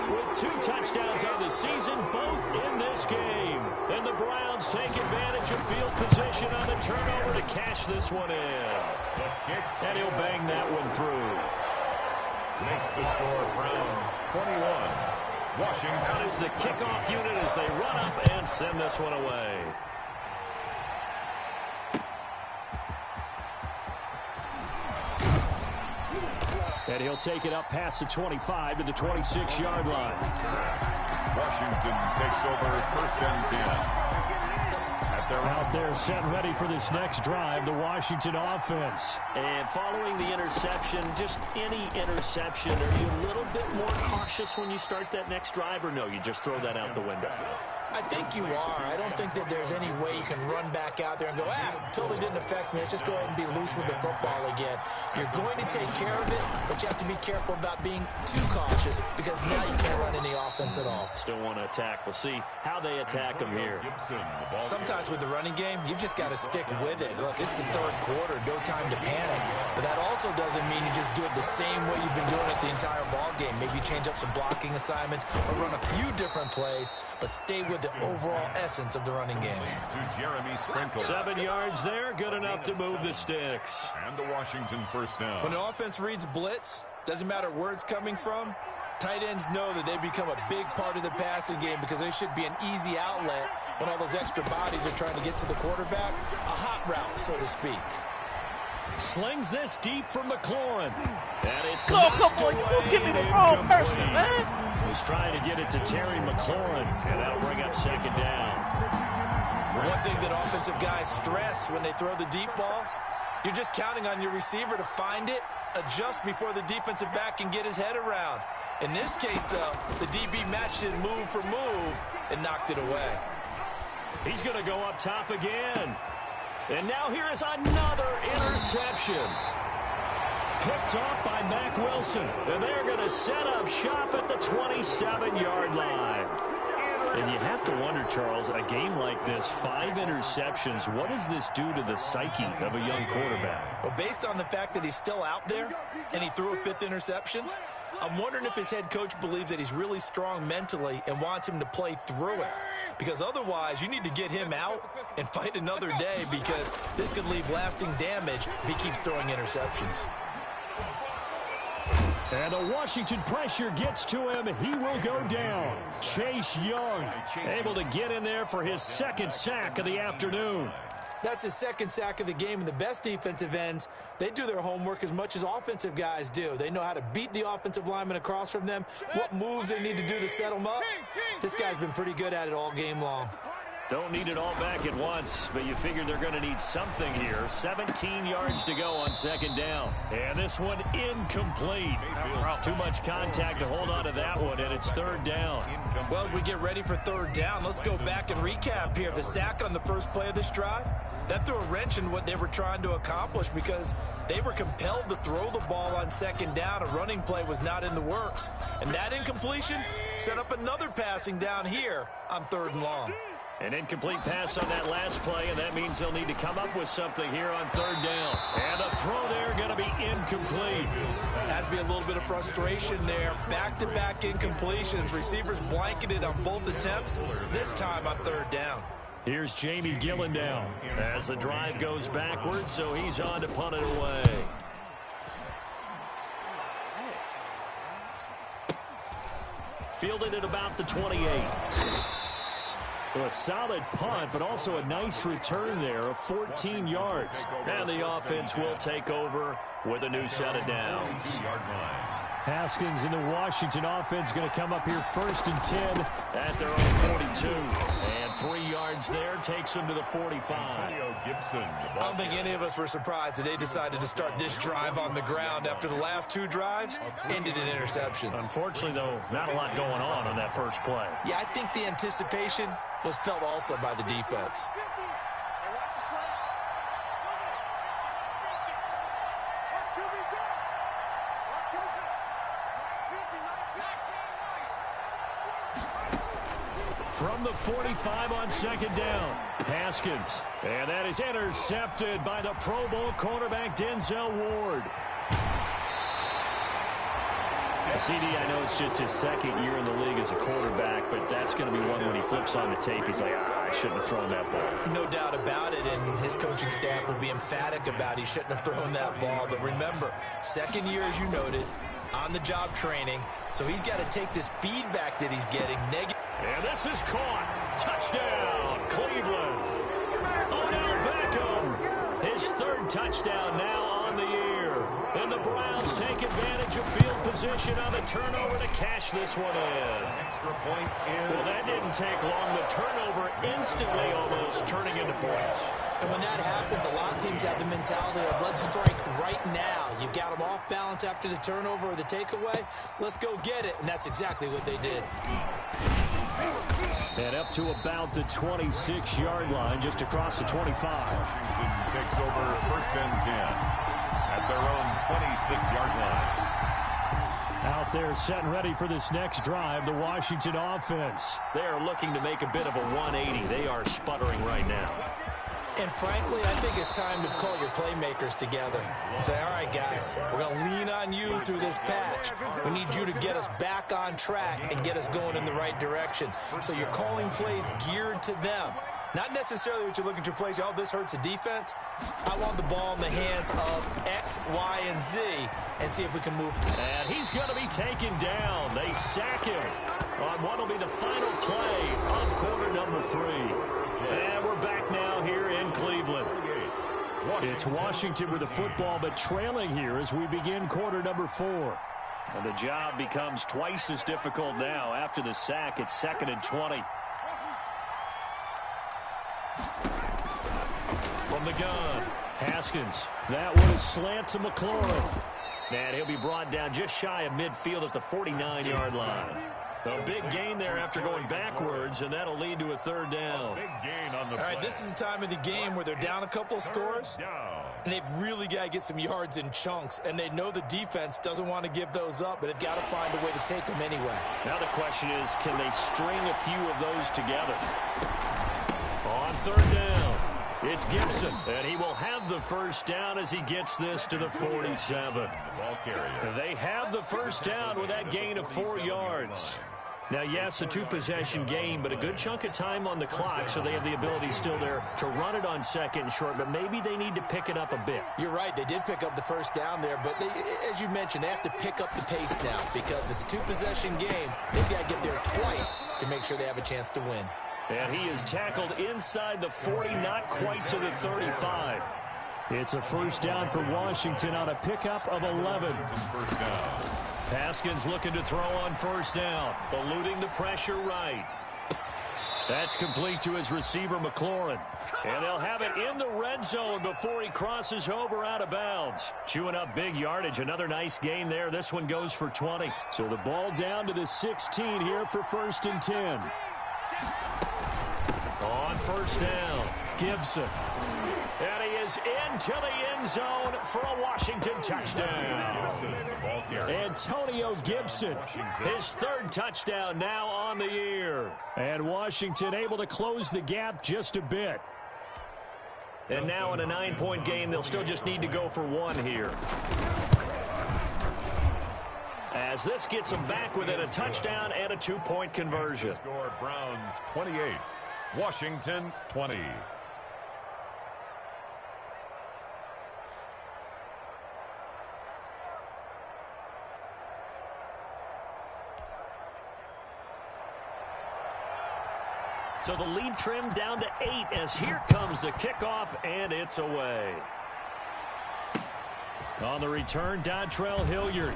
with 2 touchdowns on the season, both in this game. And the Browns take advantage of field position on the turnover to cash this one in. And he'll bang that one through. Makes the score Browns 21. Washington. Out is the kickoff unit as they run up and send this one away. And he'll take it up past the 25 to the 26-yard line. Washington takes over 1st and 10. They're out there set ready for this next drive, the Washington offense. And following the interception, just any interception, are you a little bit more cautious when you start that next drive, or no, you just throw that out the window? I think you are. I don't think that there's any way you can run back out there and go, totally didn't affect me. Let's just go ahead and be loose with the football again. You're going to take care of it, but you have to be careful about being too cautious because now you can't run any offense at all. Still want to attack. We'll see how they attack them here. Sometimes with the running game, you've just got to stick with it. Look, it's the 3rd quarter, no time to panic. But that also doesn't mean you just do it the same way you've been doing it the entire ball game. Maybe change up some blocking assignments or run a few different plays, but stay with the overall essence of the running game. To Jeremy Sprinkle. 7 yards there, good enough to move the sticks. And the Washington 1st down. When the offense reads blitz, doesn't matter where it's coming from, tight ends know that they become a big part of the passing game because they should be an easy outlet when all those extra bodies are trying to get to the quarterback. A hot route, so to speak. Slings this deep from McLaurin. And it's come on, you won't give me the wrong person, man. He's trying to get it to Terry McLaurin, and that'll bring up 2nd down. One thing that offensive guys stress when they throw the deep ball, you're just counting on your receiver to find it, adjust before the defensive back can get his head around. In this case, though, the DB matched it move for move and knocked it away. He's going to go up top again. And now here is another interception. Picked off by Mack Wilson. And they're going to set up shop at the 27-yard line. And you have to wonder, Charles, a game like this, 5 interceptions, what does this do to the psyche of a young quarterback? Well, based on the fact that he's still out there and he threw a 5th interception, I'm wondering if his head coach believes that he's really strong mentally and wants him to play through it. Because otherwise, you need to get him out and fight another day because this could leave lasting damage if he keeps throwing interceptions. And the Washington pressure gets to him. He will go down. Chase Young able to get in there for his 2nd sack of the afternoon. That's his 2nd sack of the game, and the best defensive ends, they do their homework as much as offensive guys do. They know how to beat the offensive lineman across from them, what moves they need to do to set them up. This guy's been pretty good at it all game long. Don't need it all back at once, but you figure they're going to need something here. 17 yards to go on second down. And this one incomplete. Too much contact to hold on to that one, and it's third down. Well, as we get ready for third down, let's go back and recap here. The sack on the first play of this drive, that threw a wrench in what they were trying to accomplish because they were compelled to throw the ball on second down. A running play was not in the works. And that incompletion set up another passing down here on third and long. An incomplete pass on that last play, and that means they'll need to come up with something here on third down. And the throw there going to be incomplete. Has to be a little bit of frustration there. Back-to-back incompletions. Receivers blanketed on both attempts, this time on third down. Here's Jamie Gillen now as the drive goes backwards, so he's on to punt it away. Fielded at about the 28. A solid punt, but also a nice return there of 14 yards. And the offense will take over with a new set of downs. Haskins in the Washington offense going to come up here first and 10 at their own 42. And 3 yards there takes them to the 45. I don't think any of us were surprised that they decided to start this drive on the ground after the last two drives ended in interceptions. Unfortunately, though, not a lot going on that first play. Yeah, I think the anticipation was felt also by the defense. From the 45 on second down, Haskins. And that is intercepted by the Pro Bowl cornerback Denzel Ward. CD, I know it's just his second year in the league as a quarterback, but that's going to be one when he flips on the tape. He's like, I shouldn't have thrown that ball. No doubt about it, and his coaching staff will be emphatic about he shouldn't have thrown that ball. But remember, second year, as you noted, on-the-job training, so he's got to take this feedback that he's getting negative. And this is caught. Touchdown, Cleveland. Odell Beckham. His third touchdown now on the year. And the Browns take advantage of field position on the turnover to cash this one in. Extra point in. Well, that didn't take long. The turnover instantly almost turning into points. And when that happens, a lot of teams have the mentality of let's strike right now. You got them off balance after the turnover or the takeaway. Let's go get it. And that's exactly what they did. And up to about the 26-yard line, just across the 25. Washington takes over first and 10 at their own 26-yard line. Out there set and ready for this next drive, the Washington offense. They are looking to make a bit of a 180. They are sputtering right now. And frankly, I think it's time to call your playmakers together and say, all right, guys, we're going to lean on you through this patch. We need you to get us back on track and get us going in the right direction. So you're calling plays geared to them. Not necessarily what you look at your plays, oh, this hurts the defense. I want the ball in the hands of X, Y, and Z and see if we can move. And he's going to be taken down. They sack him on what will be the final play of quarter number 3. And we're back now here in Cleveland. It's Washington with the football, but trailing here as we begin quarter number 4. And the job becomes twice as difficult now. After the sack, it's 2nd and 20. From the gun, Haskins. That one is slant to McLaurin. And he'll be brought down just shy of midfield at the 49-yard line. A big gain there after going backwards, and that'll lead to a third down. All right, this is the time of the game where they're down a couple of scores, and they've really got to get some yards in chunks, and they know the defense doesn't want to give those up, but they've got to find a way to take them anyway. Now the question is, can they string a few of those together? On third down, it's Gibson, and he will have the first down as he gets this to the 47. They have the first down with that gain of 4 yards. Now, yes, a 2-possession game, but a good chunk of time on the clock, so they have the ability still there to run it on second and short, but maybe they need to pick it up a bit. You're right. They did pick up the first down there, but they, as you mentioned, they have to pick up the pace now because it's a 2-possession game. They've got to get there twice to make sure they have a chance to win. And he is tackled inside the 40, not quite to the 35. It's a first down for Washington on a pickup of 11. First down. Haskins looking to throw on first down, eluding the pressure right. That's complete to his receiver, McLaurin. And they'll have it in the red zone before he crosses over out of bounds. Chewing up big yardage. Another nice gain there. This one goes for 20. So the ball down to the 16 here for 1st and 10. On first down, Gibson. And he is into the end zone for a Washington touchdown. Antonio Gibson. His 3rd touchdown now on the year. And Washington able to close the gap just a bit. And now in a 9-point game, they'll still just need to go for 1 here. As this gets them back within a touchdown and a 2-point conversion. Score Browns 28, Washington 20. So the lead trimmed down to 8 as here comes the kickoff, and it's away. On the return, Dontrell Hilliard.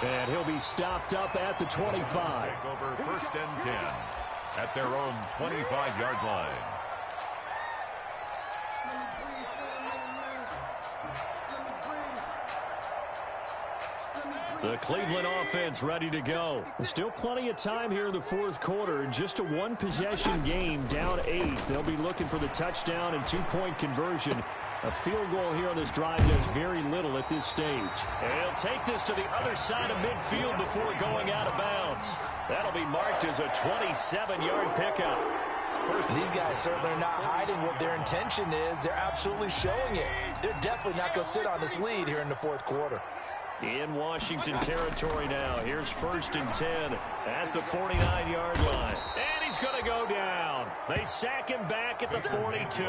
And he'll be stopped up at the 25. Take over 1st and 10 at their own 25-yard line. The Cleveland offense ready to go. Still plenty of time here in the 4th quarter. Just a 1-possession game, down 8. They'll be looking for the touchdown and 2-point conversion. A field goal here on this drive does very little at this stage. And he'll take this to the other side of midfield before going out of bounds. That'll be marked as a 27-yard pickup. These guys certainly are not hiding what their intention is. They're absolutely showing it. They're definitely not going to sit on this lead here in the 4th quarter. In Washington territory now. Here's 1st and 10 at the 49-yard line. And he's going to go down. They sack him back at the 42.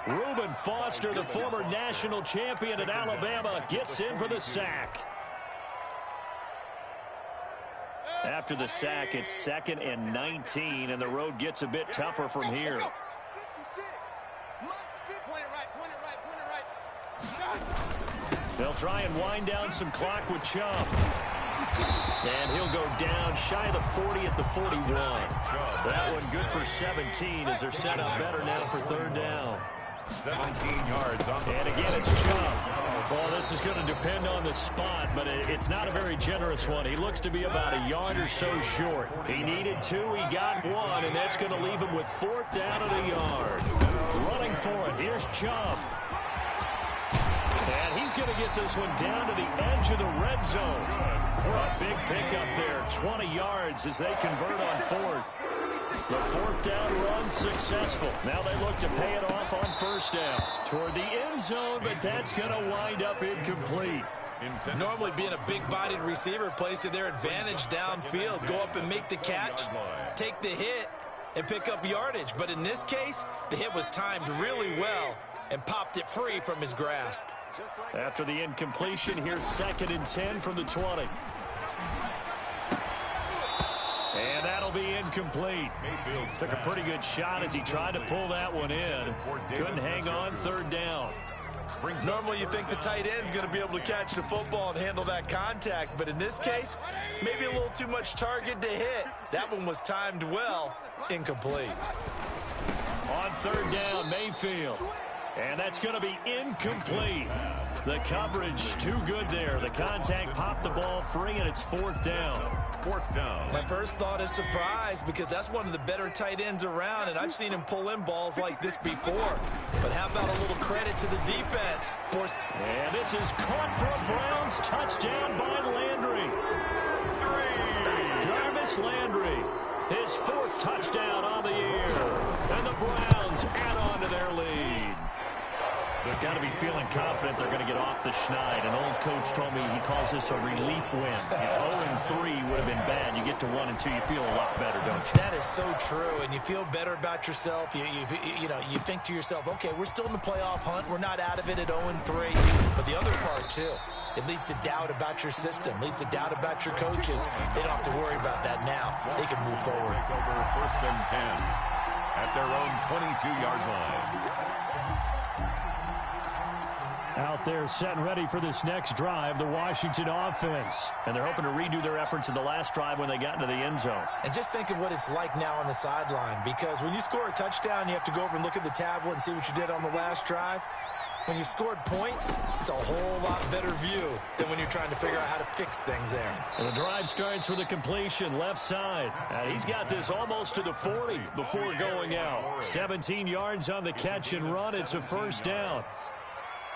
Reuben Foster, the former national champion at Alabama, gets in for the sack. After the sack, it's 2nd and 19, and the road gets a bit tougher from here. They'll try and wind down some clock with Chubb. And he'll go down shy of the 40 at the 41. That one good for 17 as they're set up better now for 3rd down. 17 yards on the And again, it's Chubb. Well, this is going to depend on the spot, but it's not a very generous one. He looks to be about a yard or so short. He needed 2, he got 1, and that's going to leave him with 4th down at a yard. Running for it, here's Chubb. And he's going to get this one down to the edge of the red zone. A big pickup there, 20 yards as they convert on 4th. The 4th down run successful. Now they look to pay it off on 1st down. Toward the end zone, but that's going to wind up incomplete. Normally being a big-bodied receiver plays to their advantage downfield. Go up and make the catch, take the hit, and pick up yardage. But in this case, the hit was timed really well and popped it free from his grasp. After the incompletion, here's 2nd and 10 from the 20. And that'll be incomplete. Took a pretty good shot as he tried to pull that one in. Couldn't hang on 3rd down. Normally you think the tight end's going to be able to catch the football and handle that contact, but in this case, maybe a little too much target to hit. That one was timed well, incomplete. On 3rd down, Mayfield. And that's going to be incomplete. The coverage too good there. The contact popped the ball free, and it's 4th down. 4th down. My first thought is surprise because that's one of the better tight ends around, and I've seen him pull in balls like this before. But how about a little credit to the defense? And this is caught for a Browns touchdown by Landry. Jarvis Landry, his 4th touchdown on the year. And the Browns add on to their lead. They've got to be feeling confident they're going to get off the schneid. An old coach told me he calls this a relief win. If 0-3 would have been bad, you get to 1-2, you feel a lot better, don't you? That is so true, and you feel better about yourself. You think to yourself, okay, we're still in the playoff hunt. We're not out of it at 0-3. But the other part, too, it leads to doubt about your system, leads to doubt about your coaches. They don't have to worry about that now. They can move forward. Take over 1st and 10 at their own 22-yard line. Out there set and ready for this next drive, the Washington offense. And they're hoping to redo their efforts in the last drive when they got into the end zone. And just think of what it's like now on the sideline, because when you score a touchdown, you have to go over and look at the tablet and see what you did on the last drive. When you scored points, it's a whole lot better view than when you're trying to figure out how to fix things there. And the drive starts with a completion left side. And he's got this almost to the 40 before going out. 17 yards on the catch and run. It's a first down.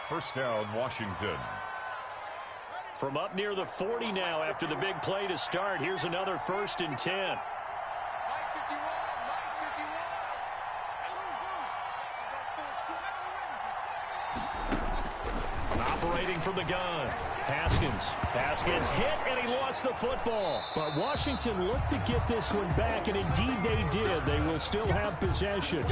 First down, Washington. From up near the 40 now after the big play to start. Here's another 1st and 10. Operating from the gun. Haskins hit, and he lost the football. But Washington looked to get this one back, and indeed they did. They will still have possession.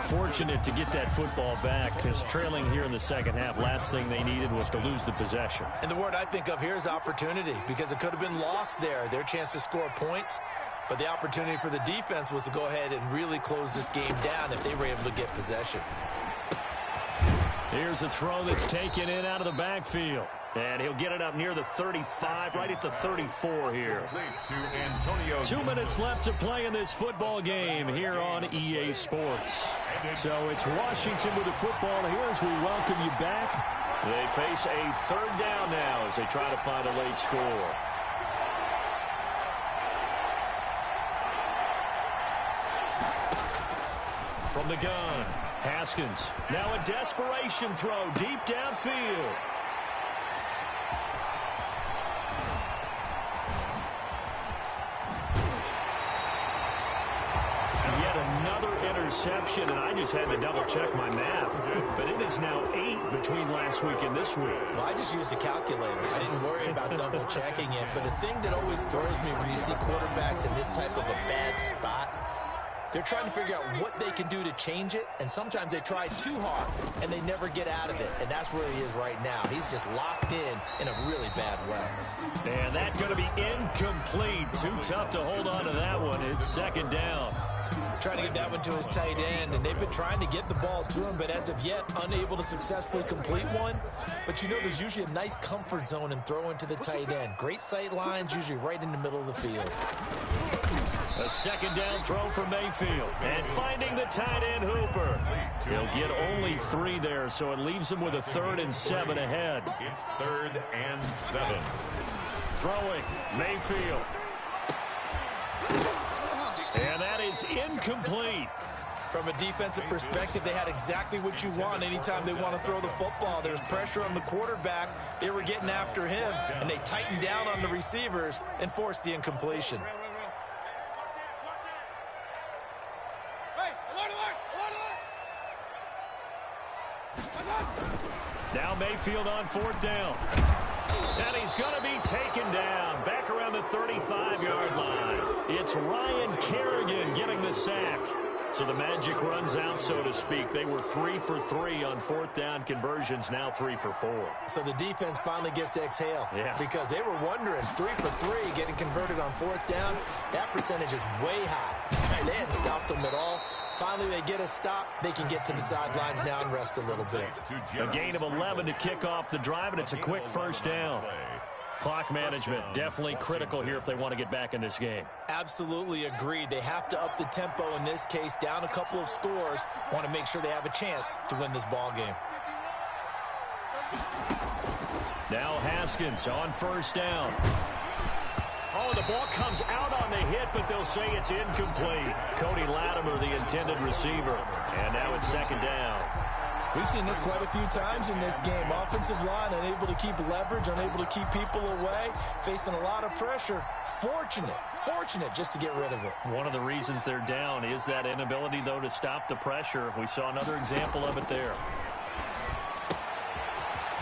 Fortunate to get that football back, because trailing here in the second half, last thing they needed was to lose the possession. And the word I think of here is opportunity, because it could have been lost there, their chance to score points. But the opportunity for the defense was to go ahead and really close this game down if they were able to get possession. Here's a throw that's taken in out of the backfield. And he'll get it up near the 35, right at the 34 here. 2 minutes left to play in this football game here on EA Sports. So it's Washington with the football here as we welcome you back. They face a third down now as they try to find a late score. From the gun, Haskins. Now a desperation throw deep downfield. Yet another interception, and I just had to double-check my math. But it is now 8 between last week and this week. Well, I just used a calculator. I didn't worry about double-checking it. But the thing that always throws me when you see quarterbacks in this type of a bad spot, they're trying to figure out what they can do to change it, and sometimes they try too hard, and they never get out of it, and that's where he is right now. He's just locked in a really bad way. And that's going to be incomplete. Too tough to hold on to that one. It's second down. Trying to get that one to his tight end, and they've been trying to get the ball to him, but as of yet, unable to successfully complete one. But you know there's usually a nice comfort zone in throwing to the tight end. Great sight lines, usually right in the middle of the field. A second down throw for Mayfield. And finding the tight end Hooper. He'll get only 3 there, so it leaves him with a 3rd and 7 ahead. It's 3rd and 7. Throwing, Mayfield. And that is incomplete. From a defensive perspective, they had exactly what you want anytime they want to throw the football. There's pressure on the quarterback. They were getting after him, and they tightened down on the receivers and forced the incompletion. Now Mayfield on 4th down. And he's going to be taken down back around the 35-yard line. It's Ryan Kerrigan getting the sack. So the magic runs out, so to speak. They were 3 for 3 on 4th down conversions, now 3 for 4. So the defense finally gets to exhale. Yeah. Because they were wondering, 3 for 3 getting converted on 4th down. That percentage is way high. They hadn't stopped them at all. Finally, they get a stop. They can get to the sidelines now and rest a little bit. A gain of 11 to kick off the drive, and it's a quick first down. Clock management definitely critical here if they want to get back in this game. Absolutely agreed. They have to up the tempo in this case, down a couple of scores. Want to make sure they have a chance to win this ball game. Now Haskins on 1st down. Oh, the ball comes out on the hit, but they'll say it's incomplete. Cody Latimer, the intended receiver. And now it's 2nd down. We've seen this quite a few times in this game. Offensive line unable to keep leverage, unable to keep people away, facing a lot of pressure. Fortunate just to get rid of it. One of the reasons they're down is that inability, though, to stop the pressure. We saw another example of it there.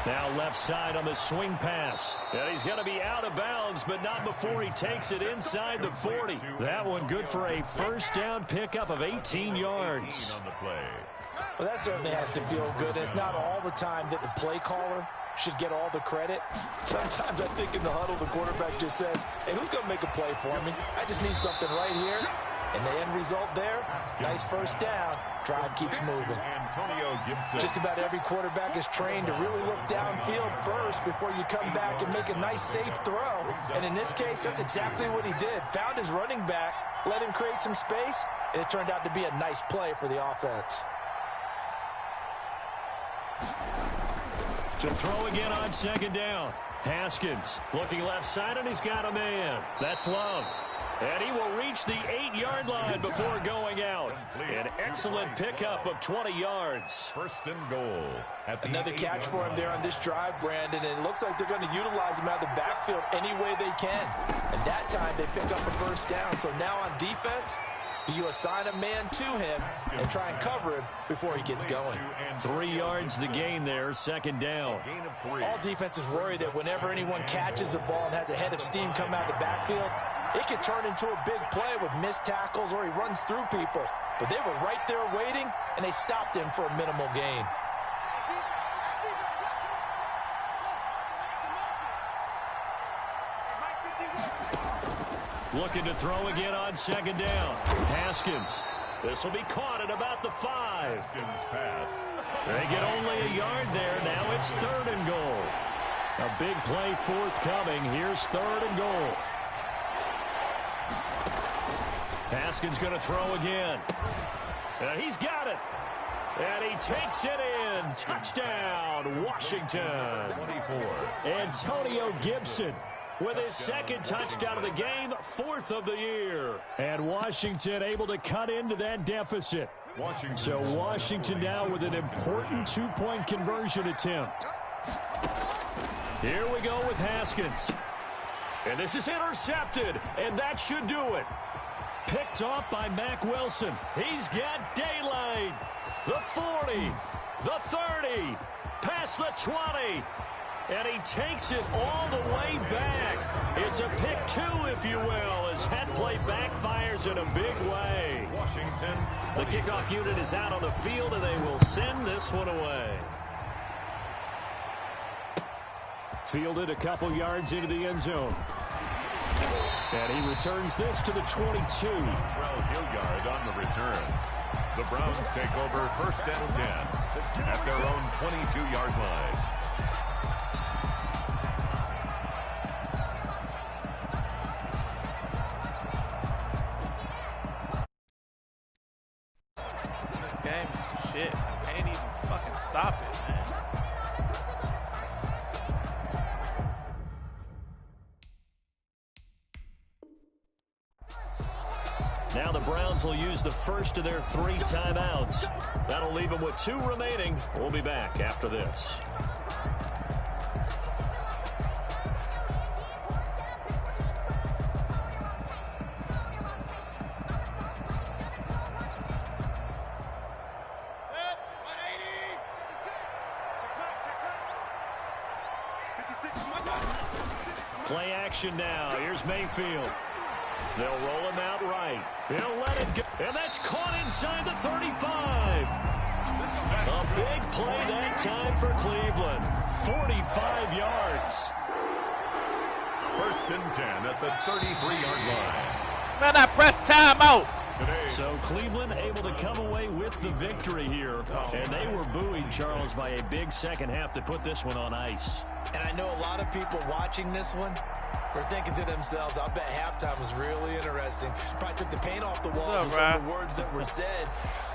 Now left side on the swing pass. And he's going to be out of bounds, but not before he takes it inside the 40. That one good for a first down pickup of 18 yards. On the play. Well, that certainly has to feel good. It's not all the time that the play caller should get all the credit. Sometimes I think in the huddle, the quarterback just says, hey, who's going to make a play for me? I just need something right here. And the end result there, nice first down. Drive keeps moving. Just about every quarterback is trained to really look downfield first before you come back and make a nice, safe throw. And in this case, that's exactly what he did. Found his running back, let him create some space, and it turned out to be a nice play for the offense. To throw again on second down. Haskins looking left side, and he's got a man. That's Love. And he will reach the 8-yard line before going out. An excellent pickup of 20 yards. First and goal. Another catch for him there on this drive, Brandon, and it looks like they're going to utilize him out of the backfield any way they can. And that time they pick up a first down. So now on defense, you assign a man to him and try and cover him before he gets going. 3 yards the gain there, second down. All defenses worry that whenever anyone catches the ball and has a head of steam come out of the backfield, it can turn into a big play with missed tackles or he runs through people. But they were right there waiting, and they stopped him for a minimal gain. Looking to throw again on second down. Haskins. This will be caught at about the 5. Haskins pass. They get only a yard there. Now it's third and goal. A big play forthcoming. Here's third and goal. Haskins going to throw again. And he's got it. And he takes it in. Touchdown, Washington. 24. Antonio Gibson with his second touchdown of the game, 4th of the year. And Washington able to cut into that deficit. So Washington now with an important 2-point conversion attempt. Here we go with Haskins. And this is intercepted, and that should do it. Picked off by Mack Wilson. He's got daylight. The 40, the 30, past the 20. And he takes it all the way back. It's a pick 2, if you will, as head play backfires in a big way. Washington. The kickoff unit is out on the field, and they will send this one away. Fielded a couple yards into the end zone. And he returns this to the 22. Terrell Hilliard on the return. The Browns take over first and 10 at their own 22-yard line. This game is shit. I can't even fucking stop it, man. Now the Browns will use the first of their 3 timeouts. That'll leave them with 2 remaining. We'll be back after this. Play action now. Here's Mayfield. They'll roll him out right. He'll let it go. And that's caught inside the 35. A big play that time for Cleveland. 45 yards. First and 10 at the 33-yard line. Man, I pressed timeout. So Cleveland able to come away with the victory here. And they were buoyed, Charles, by a big second half to put this one on ice. And I know a lot of people watching this one were thinking to themselves, I bet halftime was really interesting. Probably took the paint off the walls with some of the words that were said.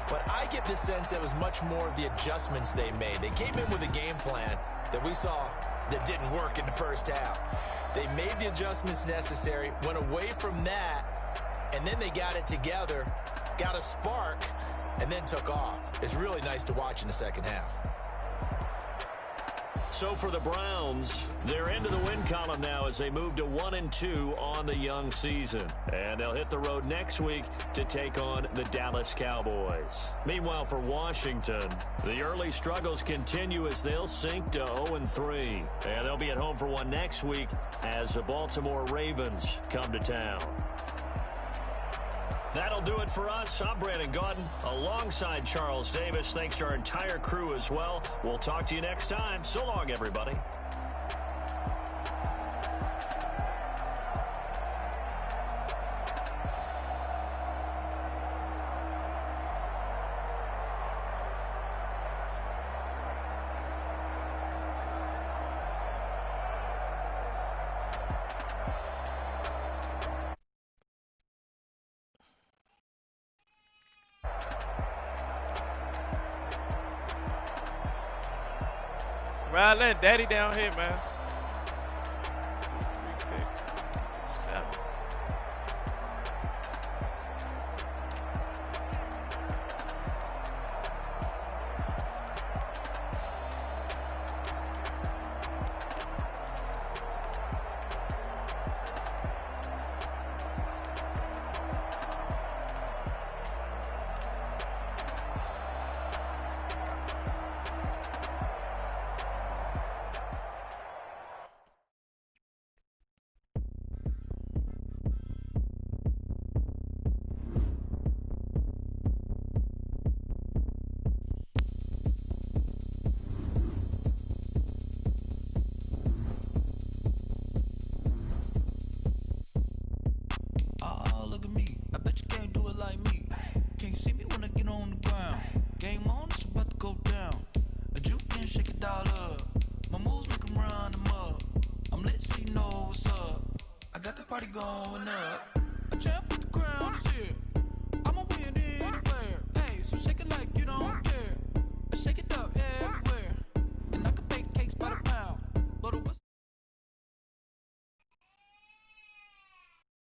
But I get the sense it was much more of the adjustments they made. They came in with a game plan that we saw that didn't work in the first half. They made the adjustments necessary, went away from that, and then they got it together, got a spark, and then took off. It's really nice to watch in the second half. So for the Browns, they're into the win column now as they move to 1-2 on the young season. And they'll hit the road next week to take on the Dallas Cowboys. Meanwhile, for Washington, the early struggles continue as they'll sink to 0-3. And they'll be at home for one next week as the Baltimore Ravens come to town. That'll do it for us. I'm Brandon Gaudin alongside Charles Davis. Thanks to our entire crew as well. We'll talk to you next time. So long, everybody. Ryland, daddy down here, man. 3 picks. 7. Oh, look at me. I bet you can't do it like me. Can't see me when I get on the ground. Game on, it's about to go down. A juke can shake it all up. My moves make 'em run them up. I'm lit so you know what's up. I got the party going up. A champ with the crown is here. I'ma win anywhere. Hey, so shake it like you don't care.